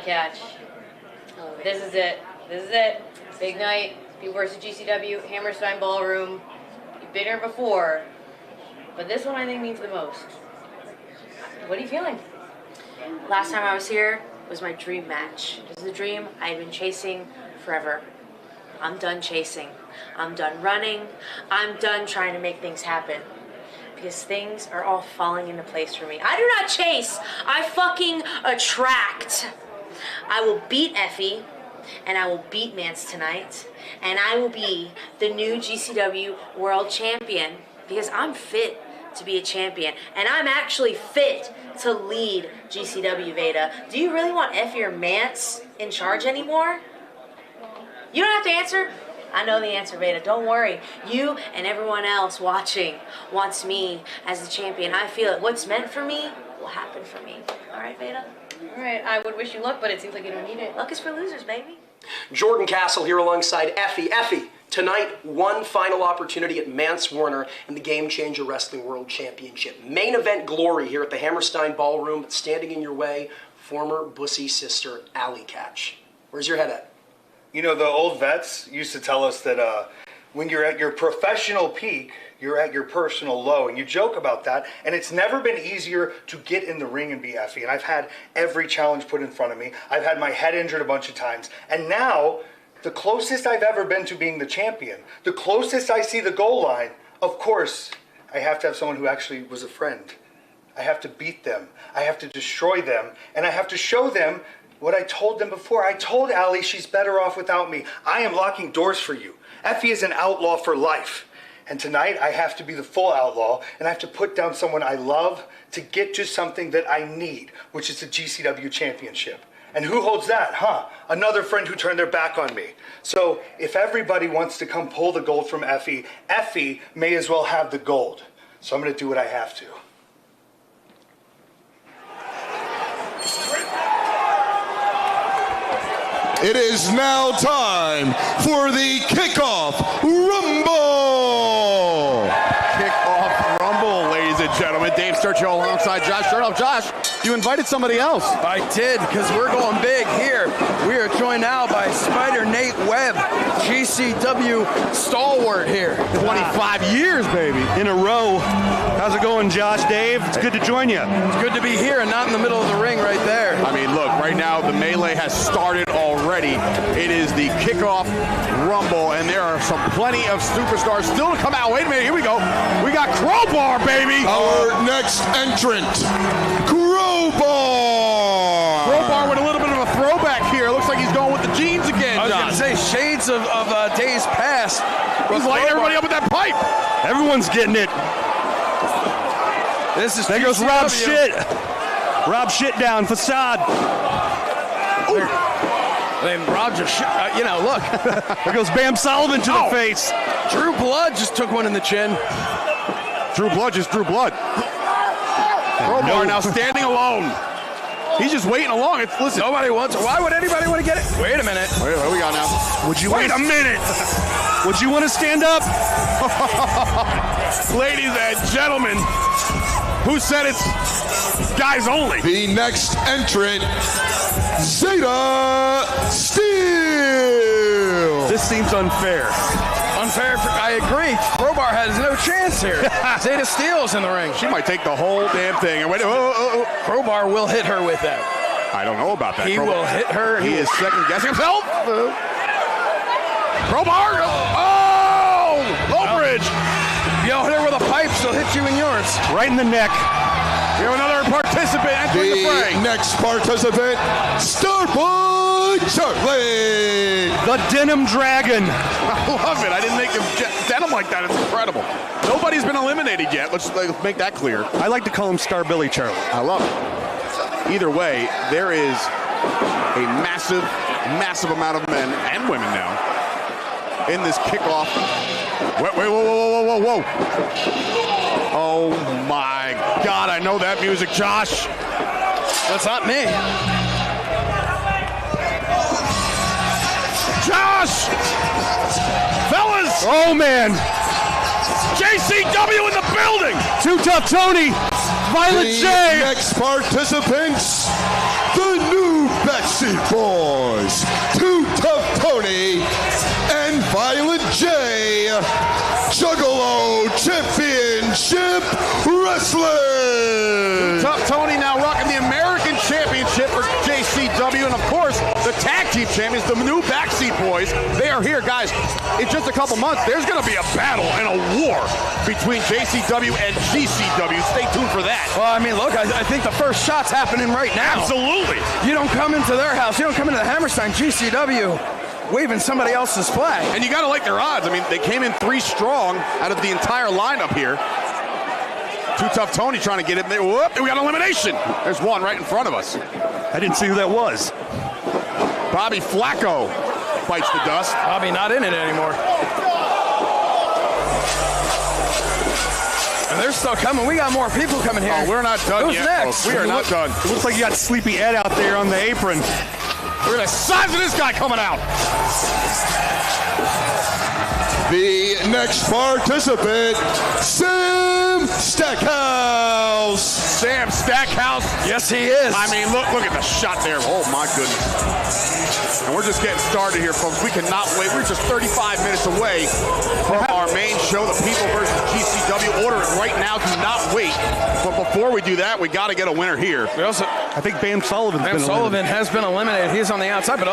Catch. This is it. This is it. Big night. People versus GCW, Hammerstein Ballroom. You've been here before, but this one I think means the most. What are you feeling? Last time I was here was my dream match. This is a dream I had been chasing forever. I'm done chasing. I'm done running. I'm done trying to make things happen. Because things are all falling into place for me. I do not chase. I fucking attract. I will beat Effie, and I will beat Mance tonight, and I will be the new GCW World Champion because I'm fit to be a champion, and I'm actually fit to lead GCW, Veda. Do you really want Effie or Mance in charge anymore? You don't have to answer. I know the answer, Veda. Don't worry. You and everyone else watching wants me as the champion. I feel it. What's meant for me will happen for me. All right, Veda? All right, I would wish you luck, but it seems like you don't need it. Luck is for losers, baby. Jordan Castle here alongside Effie. Effie, tonight, one final opportunity at Mance Warner in the Game Changer Wrestling World Championship. Main event glory here at the Hammerstein Ballroom. Standing in your way, former Bussy sister, Allie Catch. Where's your head at? You know, the old vets used to tell us that when you're at your professional peak, you're at your personal low, and you joke about that, and it's never been easier to get in the ring and be Effie, and I've had every challenge put in front of me. I've had my head injured a bunch of times, and now, the closest I've ever been to being the champion, the closest I see the goal line, of course, I have to have someone who actually was a friend. I have to beat them, I have to destroy them, and I have to show them what I told them before. I told Allie she's better off without me. I am locking doors for you. Effie is an outlaw for life. And tonight I have to be the full outlaw, and I have to put down someone I love to get to something that I need, which is the GCW championship. And who holds that, huh? Another friend who turned their back on me. So if everybody wants to come pull the gold from Effie, Effie may as well have the gold. So I'm gonna do what I have to. It is now time for the Kickoff Rumble! Kickoff Rumble, ladies and gentlemen. Dave Sturchio alongside Josh Shernoff. Josh, you invited somebody else. I did, because we're going big here. We are joined now by Spider Nate Webb, GCW stalwart here. 25 years, baby. In a row. How's it going, Josh, Dave? It's good to join you. It's good to be here and not in the middle of the ring right there. I mean, look, right now the melee has started already. It is the Kickoff Rumble, and there are plenty of superstars still to come out. Wait a minute, here we go. We got Crowbar, baby. Our next entrant, Crowbar. Crowbar with a little bit of a throwback here. Looks like he's going with the jeans again, I was Josh. going to say shades of days past. He's lighting everybody up with that pipe. Everyone's getting it. This is there goes GCW. Rob Shit. Rob Shit down, facade. I mean, Rob just, look. There goes Bam Sullivan to the face. Drew Blood just took one in the chin. Drew Blood just drew blood. Crowbar now standing alone. He's just waiting along. Listen. Nobody wants it. Why would anybody want to get it? Wait a minute. Wait, what we got now? Wait a minute. Would you want to stand up? Ladies and gentlemen, who said it's guys only? The next entrant, Zeta Steel. This seems unfair. Unfair. I agree. Crowbar has no chance here. Zeta Steel's in the ring. She might take the whole damn thing. And wait, Crowbar will hit her with that. I don't know about that. He will hit her. He is second guessing himself. Crowbar. Oh, low bridge. You hit her with a pipe, she'll hit you in yours. Right in the neck. We have another participant entering the fray. Next participant, Starboy Charlie. The Denim Dragon. I love it. I didn't think of denim like that. It's incredible. Nobody's been eliminated yet. Let's make that clear. I like to call him Star Billy Charlie. I love it. Either way, there is a massive, massive amount of men and women now in this kickoff. Wait, whoa. Oh my God, I know that music, Josh. That's not me. Josh! Fellas! Oh man! JCW in the building! Too Tough Tony! Violent The J! next participants, the new best Backseat Boys, Too Tough Tony, and Violent J, Juggalo Championship Wrestling. Tough Tony now rocking the American Championship for JCW, and of course, the Tag Team Champions, the new Backseat Boys. They are here, guys. In just a couple months, there's going to be a battle and a war between JCW and GCW. Stay tuned for that. Well, I mean, look, I think the first shot's happening right now. Absolutely. You don't come into their house. You don't come into the Hammerstein GCW waving somebody else's flag. And you got to like their odds. I mean, they came in 3 strong out of the entire lineup here. Too Tough Tony trying to get it. Whoop, we got elimination. There's one right in front of us. I didn't see who that was. Bobby Flacco bites the dust. Bobby not in it anymore. And they're still coming. We got more people coming here. Oh, we're not done Who's yet. next? We are not done. It looks like you got Sleepy Ed out there on the apron. Look at the size of this guy coming out. The next participant, Sam Stackhouse. Sam Stackhouse. Yes, he is. I mean, look at the shot there. Oh, my goodness. And we're just getting started here, folks. We cannot wait. We're just 35 minutes away from our main show, the People versus GCW. Order it right now. Do not wait. But before we do that, we got to get a winner here. We also, I think Bam Sullivan has been eliminated. He's on the outside, but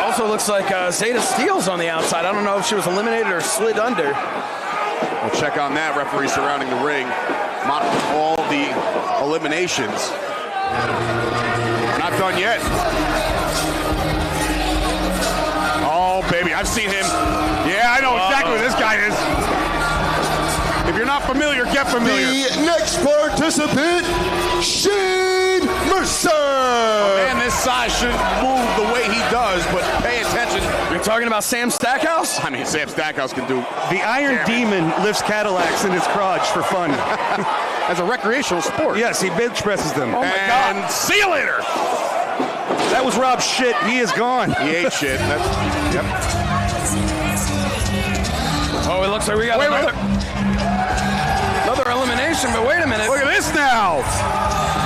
also looks like Zeta Steele's on the outside. I don't know if she was eliminated or slid under. We'll check on that. Referee surrounding the ring. Monitoring all the eliminations. We're not done yet. Oh, baby, I've seen him. Yeah, I know exactly who this guy is. If you're not familiar, get familiar. The next participant, Shane Mercer. Man, this size shouldn't move the way he does, but pay attention. You're talking about Sam Stackhouse? I mean, Sam Stackhouse can do. The Iron Demon lifts Cadillacs in his crotch for fun. As a recreational sport. Yes, he bench presses them. Oh, my And God. see you later. That was Rob's shit. He is gone. He ate shit. Yep. Oh, it looks like we got another elimination, but wait a minute. Look at this now.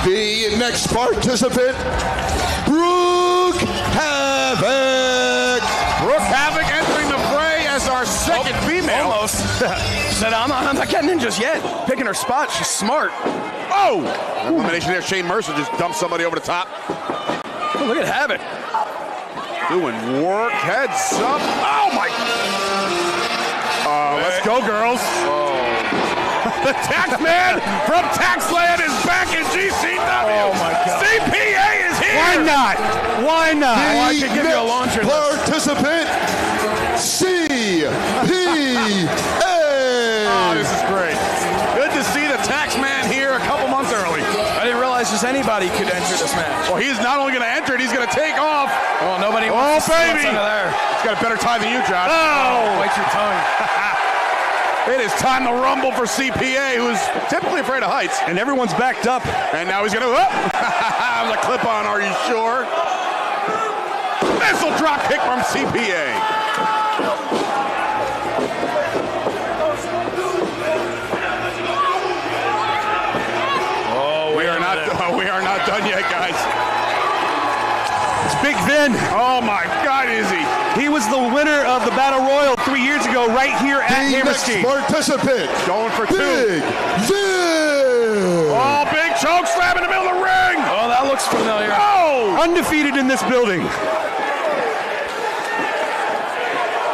The next participant, Brooke Havoc. Brooke Havoc entering the fray as our second female. Almost. Said, I'm not getting in just yet. Picking her spot. She's smart. Oh! Elimination there. Shane Mercer just dumped somebody over the top. Oh, look at Havoc. Doing work. Heads up. Oh, my. Let's go, girls. Oh. The Taxman from Taxland is back in GCW. Oh, my God. CPA is here. Why not? Why not? I could give you a launcher. Participant, CPA. Oh, this is great. Good to see the Taxman here a couple months early. I didn't realize just anybody could enter this match. Well, he's not only going to enter it, he's going to take off. Oh, nobody wants to see what's under there. He's got a better tie than you, Josh. Oh, bite your tongue. It is time to rumble for CPA, who's typically afraid of heights. And everyone's backed up. And now he's going to, the clip on, are you sure? Missile drop kick from CPA. Oh, we are not done yet, guys. It's Big Vin. Oh my God, is he? He was the winner of the Battle Royal 3 years ago right here at Hammerstein. The next participant, going for 2. Big Vin. Oh, big choke slam in the middle of the ring. Oh, that looks familiar. Oh! Undefeated in this building.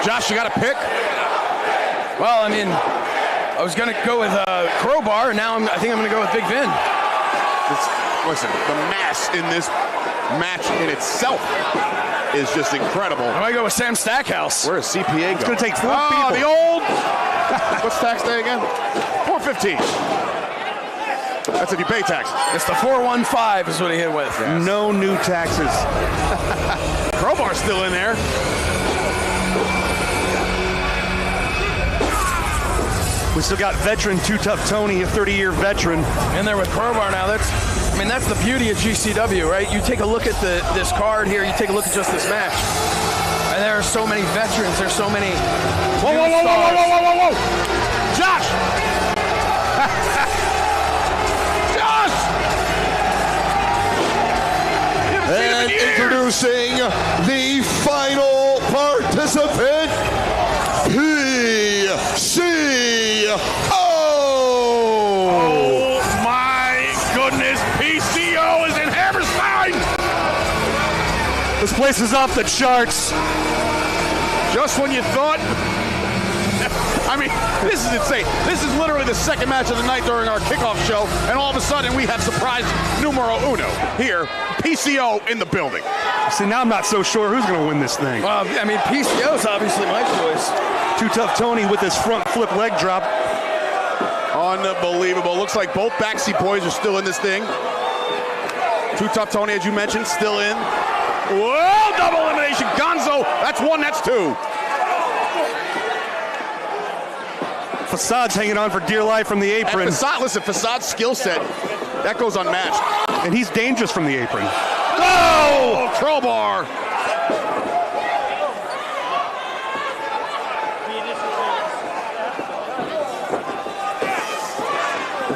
Josh, you got a pick? Well, I mean, I was going to go with Crowbar, and now I think I'm going to go with Big Vin. Listen, the mass in this match in itself is just incredible. I'm going to go with Sam Stackhouse. Where is CPA going? It's going to take 4 people. The old, what's tax day again? $4.15. That's if you pay tax. It's the 415 is what he hit with. Yes. No new taxes. Crowbar's still in there. We still got veteran Too Tough Tony, a 30-year veteran. In there with Crowbar now. That's the beauty of GCW, right? You take a look at this card here, you take a look at just this match. And there are so many veterans, there's so many. Whoa. Josh! Josh! You haven't seen him in introducing the final participant, PCO. Oh my goodness, PCO is in Hammerstein! This place is off the charts. Just when you thought... I mean, this is insane. This is literally the second match of the night during our kickoff show, and all of a sudden we have surprise numero uno here, PCO in the building. See, now I'm not so sure who's going to win this thing. Well, I mean, PCO is obviously my choice. Too Tough Tony with his front flip leg drop. Unbelievable. Looks like both Backseat Boys are still in this thing. Too Tough Tony, as you mentioned, still in. Whoa, double elimination. Gonzo, that's one, that's two. Facade's hanging on for dear life from the apron. And Facade, listen, Facade's skill set, that goes unmatched. And he's dangerous from the apron. Oh, crowbar.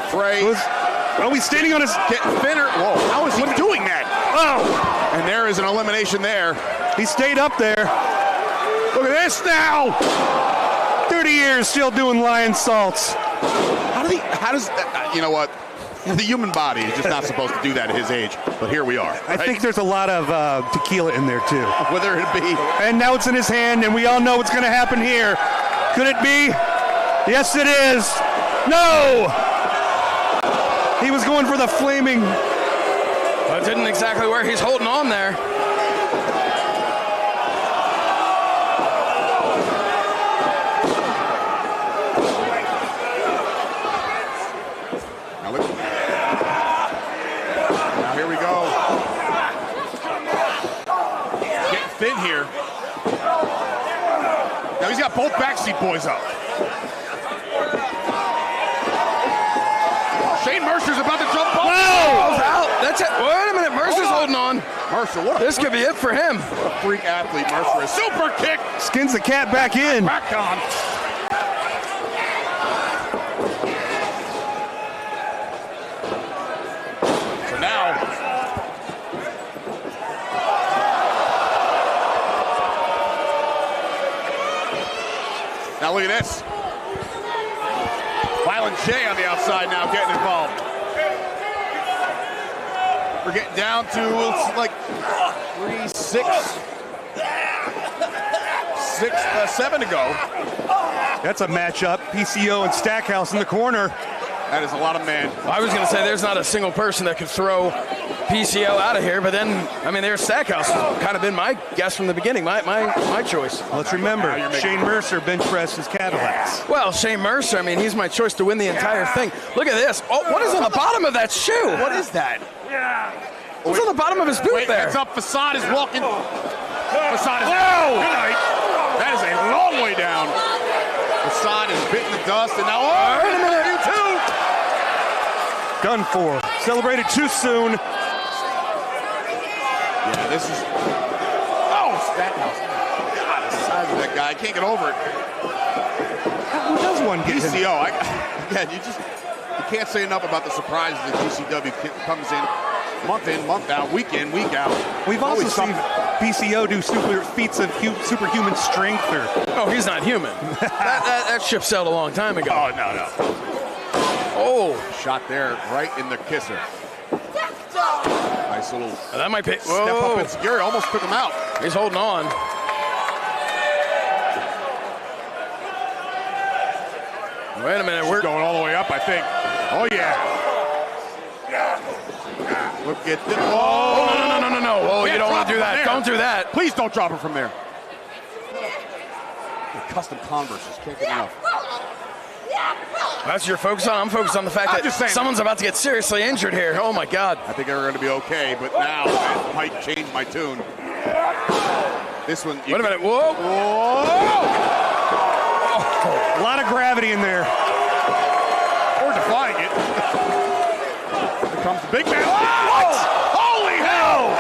Frey. Oh, he's standing on his... Getting thinner. Whoa, how is he doing that? Oh! And there is an elimination there. He stayed up there. Look at this now. 30 years still doing lion salts. How does, you know what? The human body is just not supposed to do that at his age, but here we are. I think there's a lot of tequila in there too. Whether it be. And now it's in his hand, and we all know what's going to happen here. Could it be? Yes, it is. No! He was going for the flaming. That didn't exactly work. He's holding on there. Now here we go. Getting thin here. Now he's got both Backseat Boys up. Shane Mercer's about to jump off. No! Out. That's it. Wait a minute. Mercer's holding on. Mercer, what this could be it for him. What a freak athlete Mercer is. Super kick. Skins the cat back in. Back on. So now. Now look at this. Violent J on the outside now getting involved. We're getting down to like 7 to go. That's a matchup. PCO and Stackhouse in the corner. That is a lot of men. I was going to say there's not a single person that could throw PCO out of here, but then, I mean, there's Stackhouse. Kind of been my guess from the beginning, my choice. Let's remember, Shane Mercer bench presses Cadillacs. Well, Shane Mercer, I mean, he's my choice to win the entire thing. Look at this. Oh, what is on the bottom of that shoe? What is that? What's on the bottom of his boot there? It's up. Facade is walking. Facade is down. Good night. That is a long way down. Facade is bitten the dust, and now, oh, wait a minute, you too. Done for. Celebrated too soon. Yeah, this is. Oh, Stackhouse. God, the size of that guy. I can't get over it. Who does one get him? PCO. Again, you can't say enough about the surprises that GCW comes in, month out, week in, week out. We've also seen PCO do feats of superhuman strength. Oh, he's not human. that ship sailed a long time ago. Oh, no. Oh, shot there right in the kisser. Nice little that might be. Step up and secure. Almost took him out. He's holding on. Wait a minute. We're going all the way up, I think. Oh, yeah. Look at this. Oh, no. Oh, you don't want to do that. Don't do that. Please don't drop it from there. The custom Converses. Can't get enough. That's your focus on. I'm focused on the fact that someone's about to get seriously injured here. Oh, my God. I think they're going to be okay, but now I might change my tune. This one. Wait a minute. Whoa. A lot of gravity in there. Or defying it. Here comes the big man. What? Holy hell!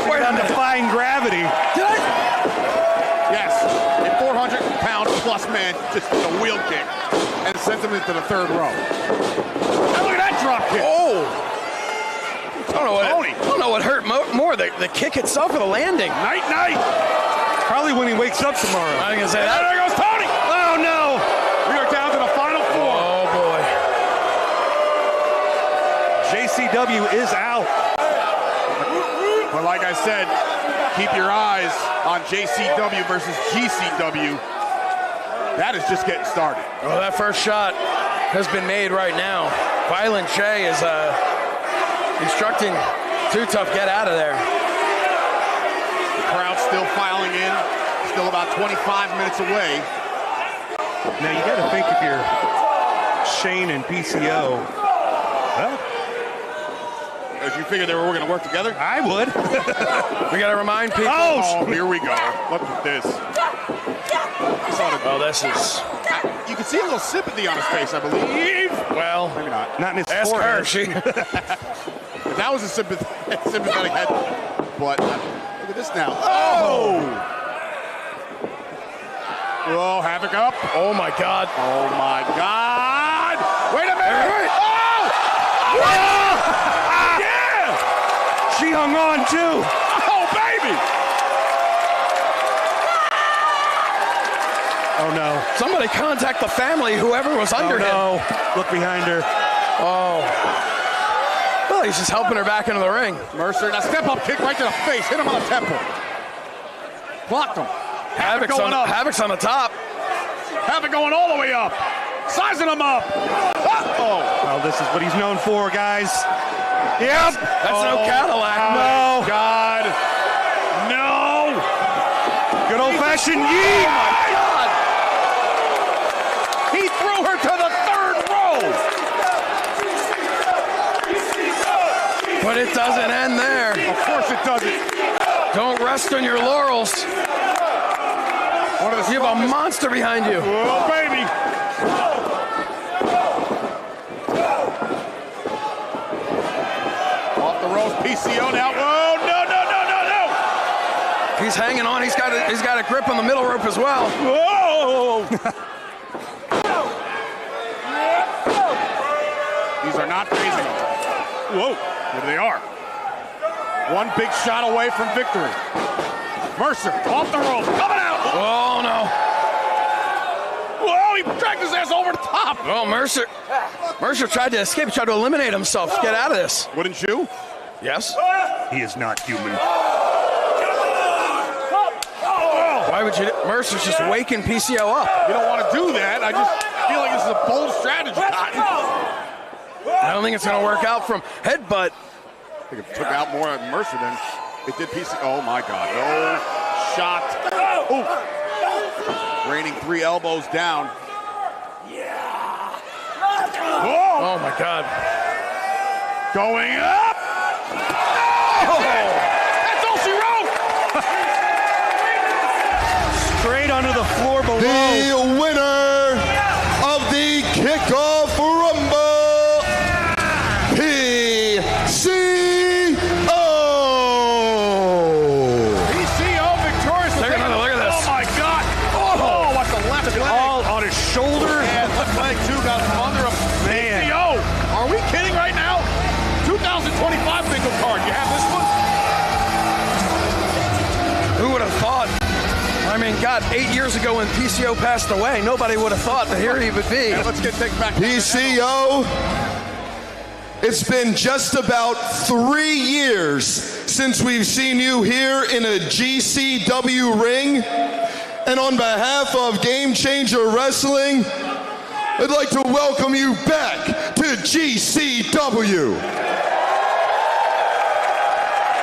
Wait on defying gravity. Did I? Yes. A 400-pound plus man just with a wheel kick and sent him into the third row. Now look at that drop kick. Oh! don't know what hurt more, the kick itself or the landing. Night. Probably when he wakes up tomorrow. I was going to say that. There goes Tony. Oh, no. We are down to the final 4. Oh, boy. JCW is out. But like I said, keep your eyes on JCW versus GCW. That is just getting started. Well, that first shot has been made right now. Violent J is instructing Too Tough, get out of there. The crowd's still filing in. Still about 25 minutes away. Now, you got to think if you're Shane and PCO. Well, if you figured they were going to work together? I would. We got to remind people. Oh, here we go. Look at this. Oh, this is... You can see a little sympathy on his face, I believe. Well, maybe not. Not in his ask forehead. Her. That was a sympathetic head. But look at this now. Oh! Whoa, Havoc up. Oh, my God. Oh, my God. Wait a minute. Oh! Yeah! She hung on, too. Oh, baby! Oh, no. Somebody contact the family, whoever was under him. No. Look behind her. Oh. Well, he's just helping her back into the ring. Mercer, now step-up kick right to the face. Hit him on the temple. Blocked him. Havoc's on the top. Havoc going all the way up. Sizing him up. Uh-oh. Well, this is what he's known for, guys. Yep. That's no Cadillac. No. God. No. Good old-fashioned yeet. Oh, my God. He threw her to the 3rd row. But it doesn't end there. Of course it doesn't. Don't rest on your laurels. You have a monster behind you. Oh, baby. Off the ropes, PCO now. Whoa, no. He's hanging on. He's got a grip on the middle rope as well. Whoa. These are not phasing him. Whoa, there they are. One big shot away from victory. Mercer off the rope, coming out. Oh, no. Whoa, he dragged his ass over the top. Oh, Mercer tried to escape, tried to eliminate himself. Get out of this. Wouldn't you? Yes. He is not human. Why would you? Mercer's just waking PCO up. You don't want to do that. I just feel like this is a bold strategy, Cotton. I don't think it's going to work out from headbutt. I think it took out more of Mercer than it did PCO. Oh, my God. No shot. Ooh. Raining 3 elbows down. Whoa. Oh, my God. Going up. No! That's all she wrote. Straight under the floor below. The winner of the Kickoff Rumble, PCO. PCO victorious. Look at this. Oh, my God. Oh, what the left leg. All on his shoulder. And left leg, too, got from under him. Man. PCO. Are we kidding right now? 2025 bingo card. You have this one? Who would have thought? I mean, God, 8 years ago when PCO passed away, nobody would have thought that here he would be. And let's get things back. PCO, it's been just about 3 years since we've seen you here in a GCW ring. And on behalf of Game Changer Wrestling, I'd like to welcome you back to GCW.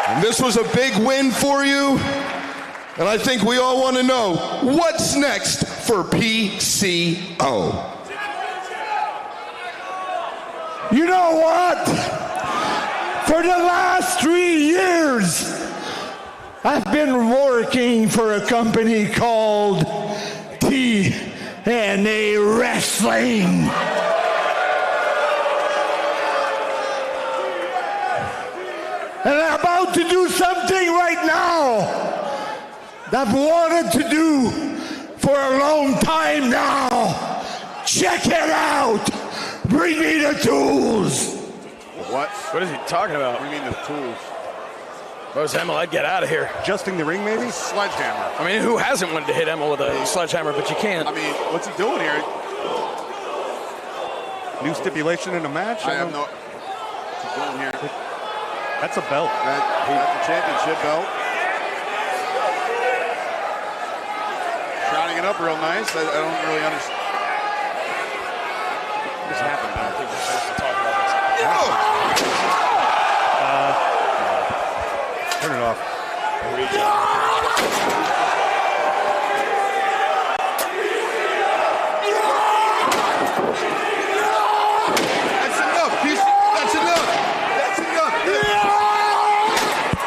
And this was a big win for you. And I think we all want to know what's next for PCO. You know what? For the last 3 years, I've been working for a company called TNA Wrestling. And I'm about to do something right now that I've wanted to do for a long time now. Check it out. Bring me the tools. What? What is he talking about? What do you mean the tools? If I was Emil, I'd get out of here. Adjusting the ring, maybe? Sledgehammer. I mean, who hasn't wanted to hit Emil with a sledgehammer, but you can't. I mean, what's he doing here? New stipulation in a match? I have no... What's he doing here? That's a belt. That's the championship belt. Shrouding it up real nice. I don't really understand. What's happening? I think we're supposed to talk about this. Turn it off. That's enough. That's enough. That's enough.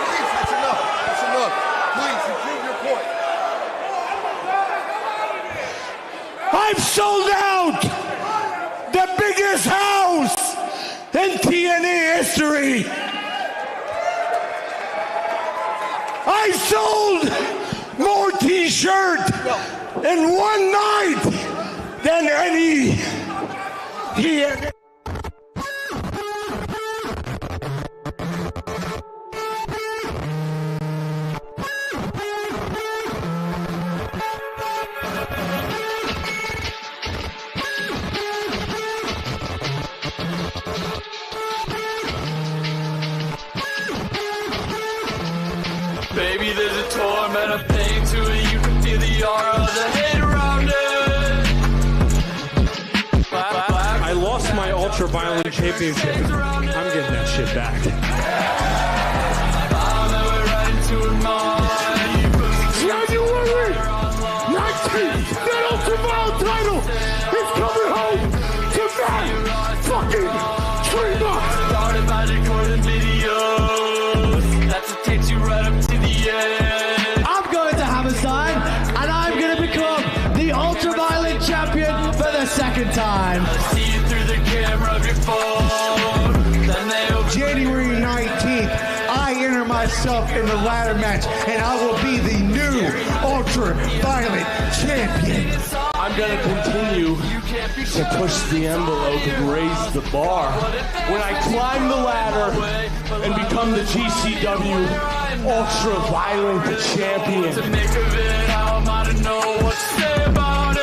Please, that's enough. That's enough. Please, you prove your point. I've sold out the biggest house in TNA history. I sold more t-shirts in one night than any TNA. Baby, there's a torment of pain to it. You can feel the aura of the hate around it. I lost my ultra-violent championship. I'm getting that shit back. January 19th, that ultra-violent title is coming home to that fucking Trina. Started by recording videos. That's what takes you right up to the end. I'm going to Hammerstein, and I'm going to become the ultra-violent champion for the second time. See you through the camera of your phone. Then they January 19th, I enter myself in the ladder match, and I will be the new ultra-violent champion. I'm going to continue to push the envelope and raise the bar. When I climb the ladder and become the GCW ultra-violent champion. to make of it, how am I to know what to say about it?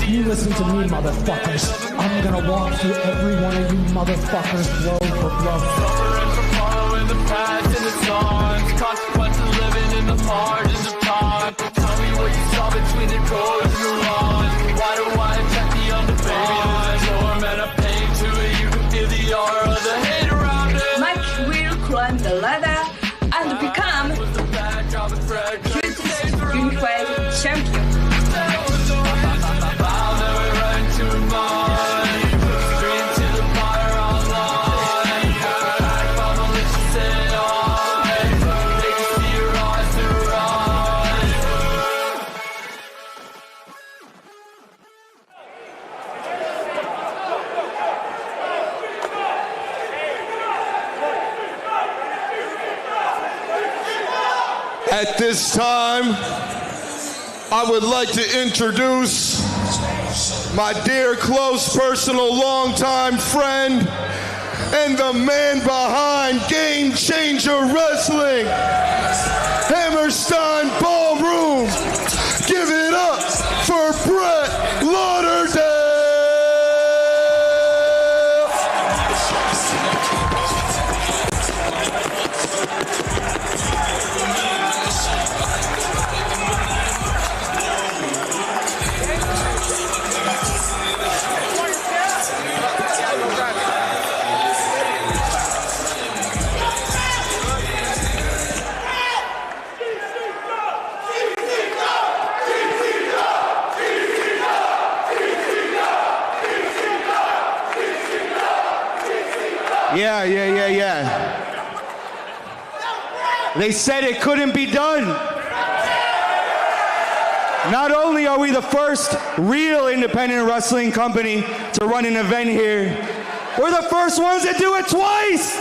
You listen to me, motherfuckers. I'm going to walk through every one of you motherfuckers blow for blow. Suffering from following the past and the songs. Consequence of living in the margins of time. Tell me what you saw between the chords and the lawns. Why do I attack the undefined? Torment of pain to it. You can feel the aura of the hate around it. Mike will climb the ladder and become unified champion. At this time, I would like to introduce my dear, close, personal, longtime friend and the man behind Game Changer Wrestling, Hammerstein Ballroom. Give it up for Brett Lauderdale. Yeah. They said it couldn't be done. Not only are we the first real independent wrestling company to run an event here, we're the first ones to do it twice.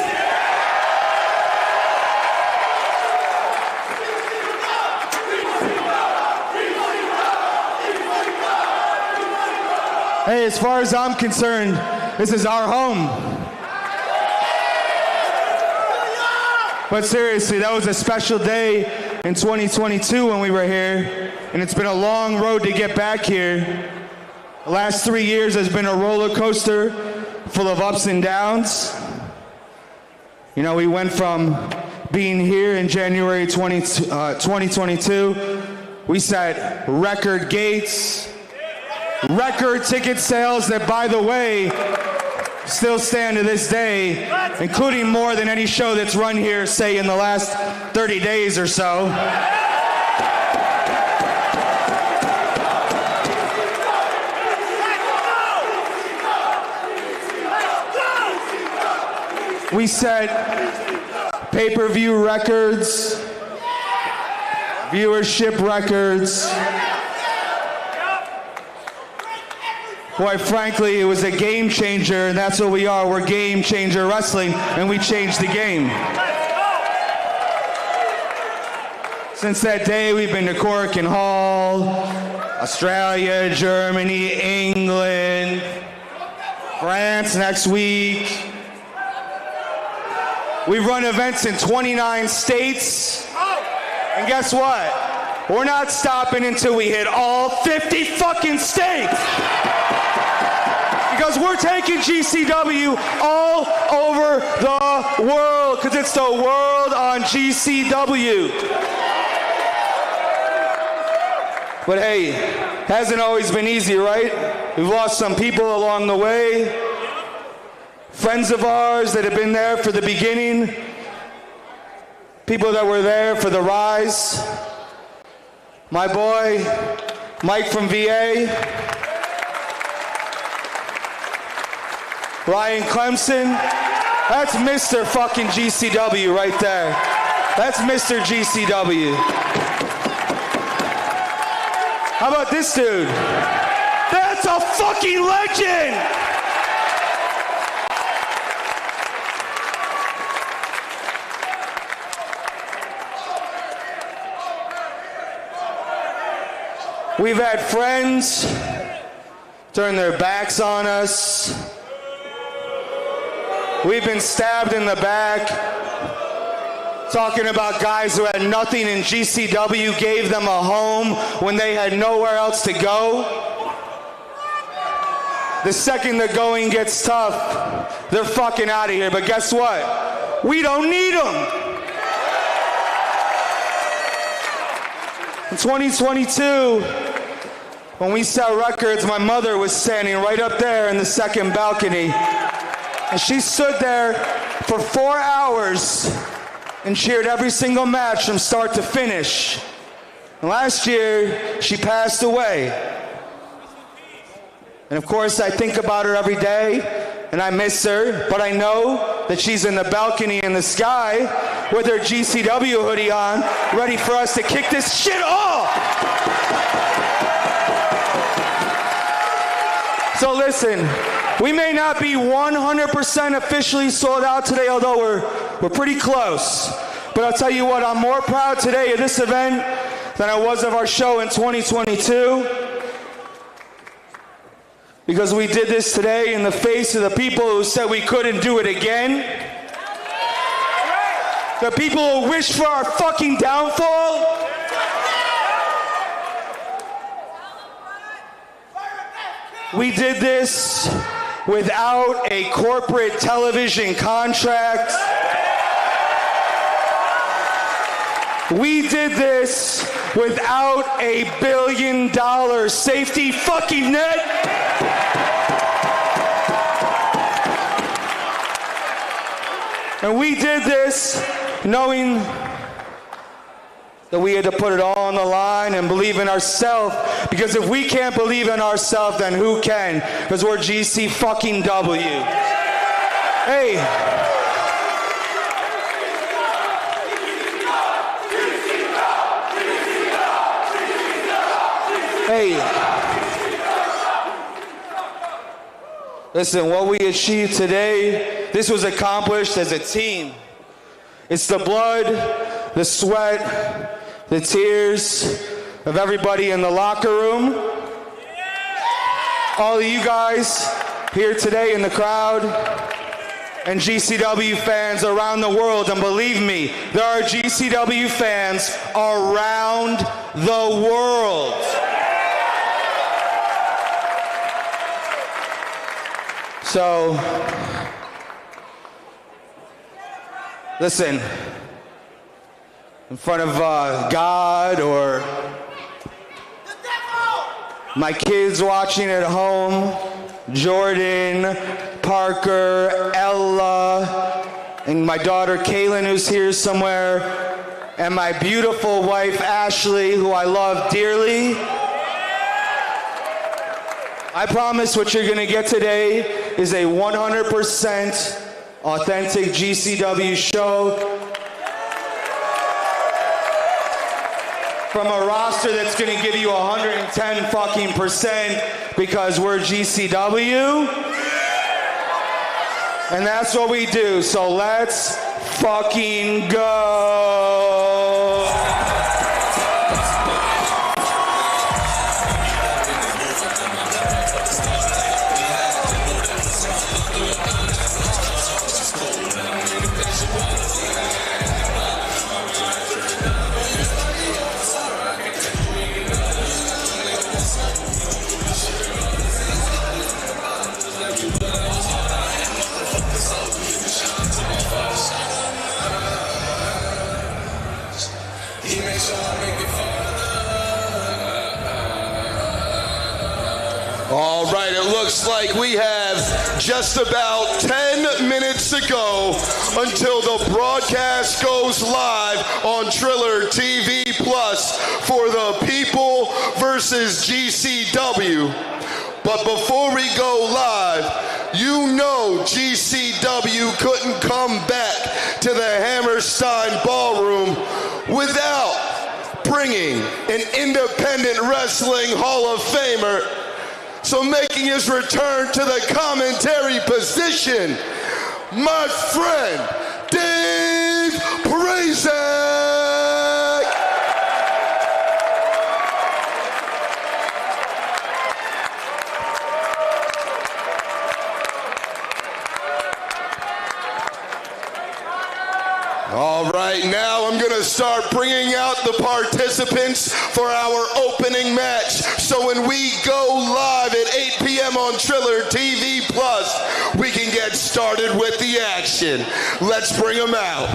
Hey, as far as I'm concerned, This is our home. But seriously, that was a special day in 2022 when we were here, and it's been a long road to get back here. The last 3 years has been a roller coaster full of ups and downs. You know, we went from being here in January 2022, we set record gates, record ticket sales that, by the way, still stand to this day, including more than any show that's run here, say, in the last 30 days or so. We set pay-per-view records, viewership records. Quite frankly, it was a game changer, and that's what we are. We're Game Changer Wrestling, and we changed the game. Since that day, we've been to Cork and Hall, Australia, Germany, England, France next week. We've run events in 29 states, and guess what? We're not stopping until we hit all 50 fucking states. Because we're taking GCW all over the world, because it's the world on GCW. But hey, hasn't always been easy, right? We've lost some people along the way. Friends of ours that have been there for the beginning. People that were there for the rise. My boy, Mike from VA. Ryan Clemson. That's Mr. fucking GCW right there. That's Mr. GCW. How about this dude? That's a fucking legend! We've had friends turn their backs on us. We've been stabbed in the back, talking about guys who had nothing and GCW gave them a home when they had nowhere else to go. The second the going gets tough, they're fucking out of here. But guess what? We don't need them. In 2022, when we set records, my mother was standing right up there in the second balcony. And she stood there for 4 hours and cheered every single match from start to finish. And last year, she passed away. And of course, I think about her every day, and I miss her, but I know that she's in the balcony in the sky with her GCW hoodie on, ready for us to kick this shit off. So listen, we may not be 100% officially sold out today, although we're pretty close. But I'll tell you what, I'm more proud today of this event than I was of our show in 2022. Because we did this today in the face of the people who said we couldn't do it again. The people who wish for our fucking downfall. We did this without a corporate television contract. We did this without a $1 billion safety fucking net. And we did this knowing that we had to put it all on the line and believe in ourselves. Because if we can't believe in ourselves, then who can? Because we're GC fucking W. Hey. Hey. Listen, what we achieved today, this was accomplished as a team. It's the blood, the sweat, the tears of everybody in the locker room. All of you guys here today in the crowd and GCW fans around the world. And believe me, there are GCW fans around the world. So, listen, in front of God or my kids watching at home, Jordan, Parker, Ella, and my daughter Kaylin, who's here somewhere, and my beautiful wife Ashley, who I love dearly. I promise what you're gonna get today is a 100% authentic GCW show from a roster that's gonna give you 110 fucking percent because we're GCW. And that's what we do, so let's fucking go. All right, it looks like we have just about 10 minutes to go until the broadcast goes live on Triller TV Plus for the People versus GCW. But before we go live, you know GCW couldn't come back to the Hammerstein Ballroom without bringing an independent wrestling Hall of Famer. So making his return to the commentary position, my friend, Dave Prazak. All right, now I'm gonna start bringing out the participants for our opening match. So when we go live at 8 p.m. on Triller TV Plus, we can get started with the action. Let's bring them out.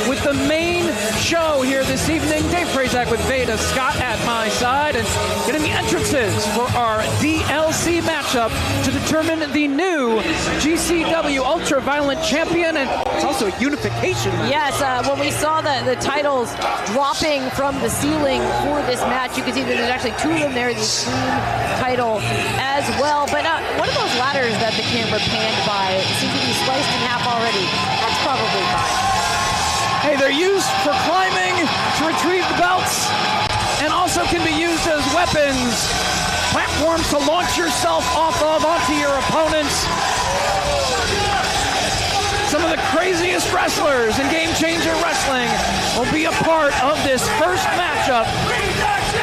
With the main show here this evening, Dave Prazak with Veda Scott at my side, and getting the entrances for our DLC matchup to determine the new GCW Ultra Violent Champion, and it's also a unification match. Yes, when we saw the titles dropping from the ceiling for this match, you can see that there's actually two of them there, the Extreme title as well. But one of those ladders that the camera panned by seems to be sliced in half already. That's probably fine. Hey, they're used for climbing to retrieve the belts, and also can be used as weapons, platforms to launch yourself off of onto your opponents. Some of the craziest wrestlers in Game Changer Wrestling will be a part of this first matchup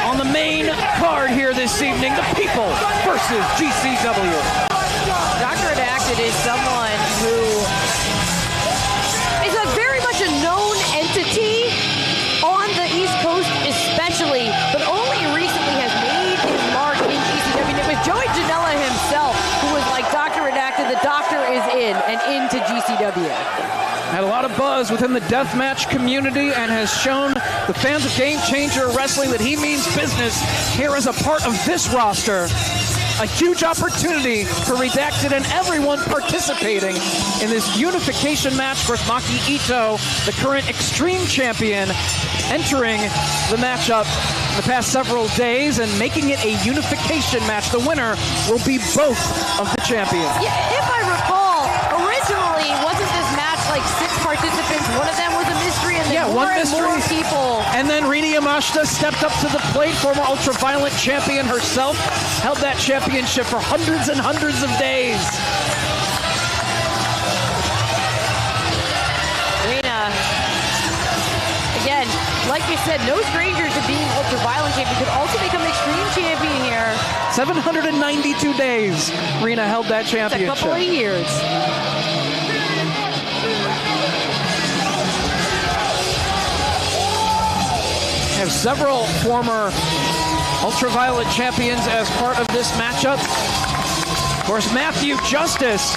on the main card here this evening, the People versus GCW. Dr. Redacted is someone who is a very much a known entity on the East Coast especially, but only recently has made his mark in GCW. And it was Joey Janela himself who was like, Dr. Redacted, the doctor is in. GCW. Had a lot of buzz within the deathmatch community and has shown the fans of Game Changer Wrestling that he means business here as a part of this roster. A huge opportunity for Redacted and everyone participating in this unification match for Maki Ito, the current Extreme Champion, entering the matchup the past several days and making it a unification match. The winner will be both of the champions. Yeah, if I recall, originally wasn't this match like 6 participants? One of them was a mystery, and then more and more people. And then Rina Yamashita stepped up to the plate, former Ultraviolent champion herself, held that championship for hundreds and hundreds of days. Rina, again, like you said, no stranger to being Ultraviolent champion, could also become Extreme champion here. 792 days Rina held that championship. It's a couple of years. Have several former Ultraviolent champions as part of this matchup. Of course, Matthew Justice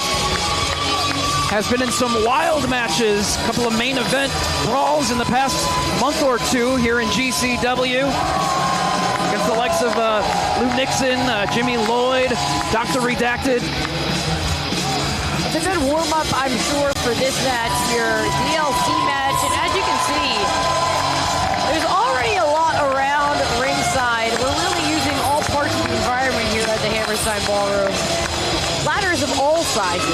has been in some wild matches, a couple of main event brawls in the past month or two here in GCW. Against the likes of Lou Nixon, Jimmy Lloyd, Dr. Redacted. It's a good warm-up, I'm sure, for this match here. DLC match, and as you can see, there's already a lot around ringside. We're really using all parts of the environment here at the Hammerstein Ballroom. Ladders of all sizes.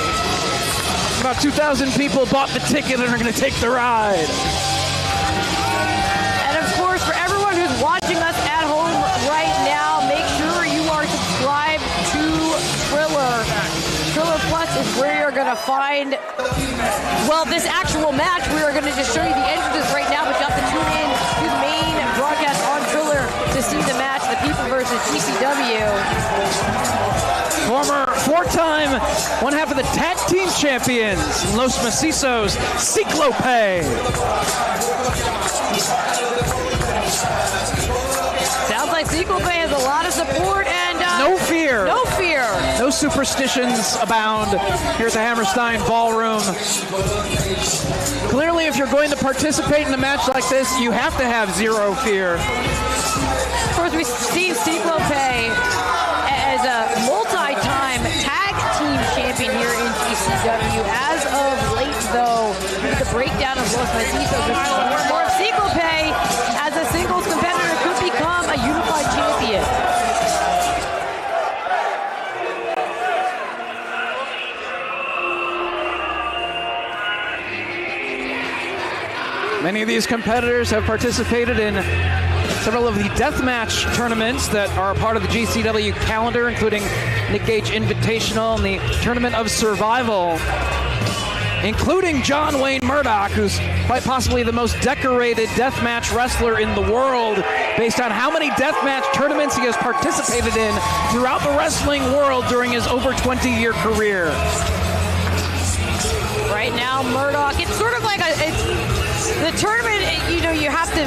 About 2,000 people bought the ticket and are going to take the ride. And of course, for everyone who's watching us at home right now, make sure you are subscribed to Triller. Triller Plus is where you're going to find, well, this actual match. We are going to just show you the entrances right now, but you have to tune in to the main broadcast on Triller to see the match, the People versus GCW. Former 4-time, one half of the tag team champions, Los Macizos, Ciclope. Sounds like Ciclope has a lot of support and no fear. No fear. No superstitions abound here at the Hammerstein Ballroom. Clearly, if you're going to participate in a match like this, you have to have zero fear. Of course, we've seen Ciclope as a multi-time tag team champion here in GCW. As of late, though, with the breakdown of Los Macizos, more of Ciclope as a singles competitor could become a unified champion. Many of these competitors have participated in several of the deathmatch tournaments that are a part of the GCW calendar, including Nick Gage Invitational and the Tournament of Survival, including John Wayne Murdoch, who's quite possibly the most decorated deathmatch wrestler in the world, based on how many deathmatch tournaments he has participated in throughout the wrestling world during his over 20-year career. Right now, Murdoch, it's sort of like the tournament, you know, you have to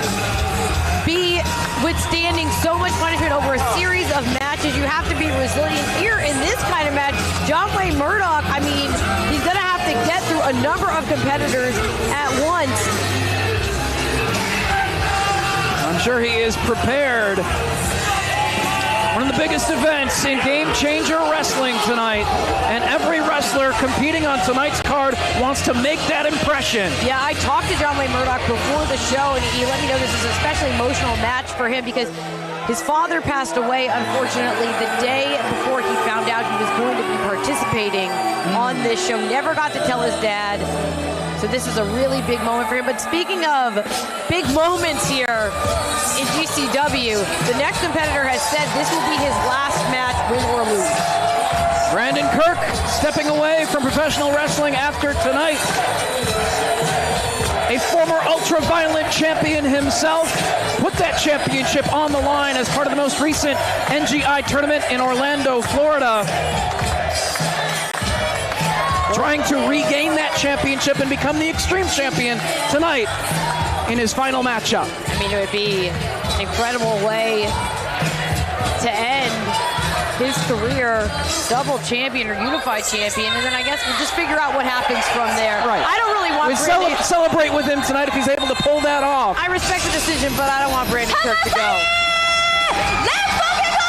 be withstanding so much punishment over a series of matches. You have to be resilient. Here in this kind of match, John Wayne Murdoch, I mean, he's going to have to get through a number of competitors at once. I'm sure he is prepared. One of the biggest events in Game Changer Wrestling tonight, and every wrestler competing on tonight's card wants to make that impression. Yeah, I talked to John Wayne Murdoch before the show, and he let me know this is an especially emotional match for him because his father passed away, unfortunately, the day before he found out he was going to be participating on this show. Never got to tell his dad. So this is a really big moment for him. But speaking of big moments here in GCW, the next competitor has said this will be his last match, win or lose. Brandon Kirk stepping away from professional wrestling after tonight. A former Ultraviolent champion himself put that championship on the line as part of the most recent NGI tournament in Orlando, Florida. Trying to regain that championship and become the Extreme Champion tonight in his final matchup. I mean, it would be an incredible way to end his career double champion or unified champion, and then I guess we'll just figure out what happens from there. Right. I don't really want We Brandon. celebrate with him tonight if he's able to pull that off. I respect the decision, but I don't want Brandon Kirk to go. Let's fucking go!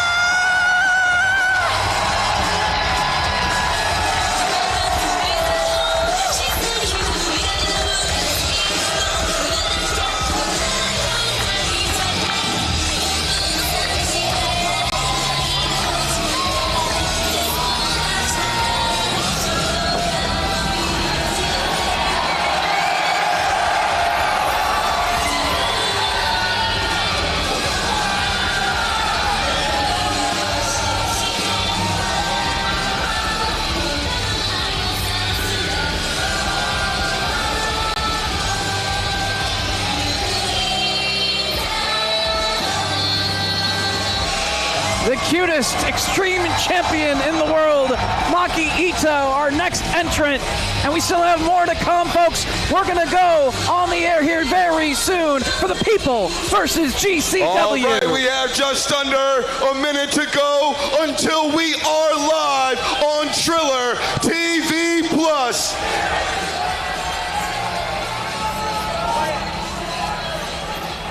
The cutest extreme champion in the world, Maki Ito, our next entrant. And we still have more to come, folks. We're going to go on the air here very soon for the People versus GCW. All right, we have just under a minute to go until we are live on Triller TV Plus.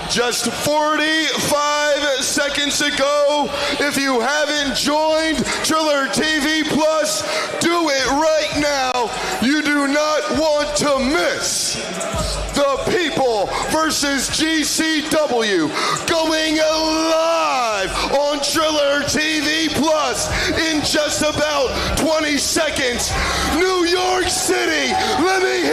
Just 45 seconds to go. If you haven't joined Triller TV Plus, do it right now. You do not want to miss the People versus GCW going live on Triller TV Plus in just about 20 seconds. New York City, let me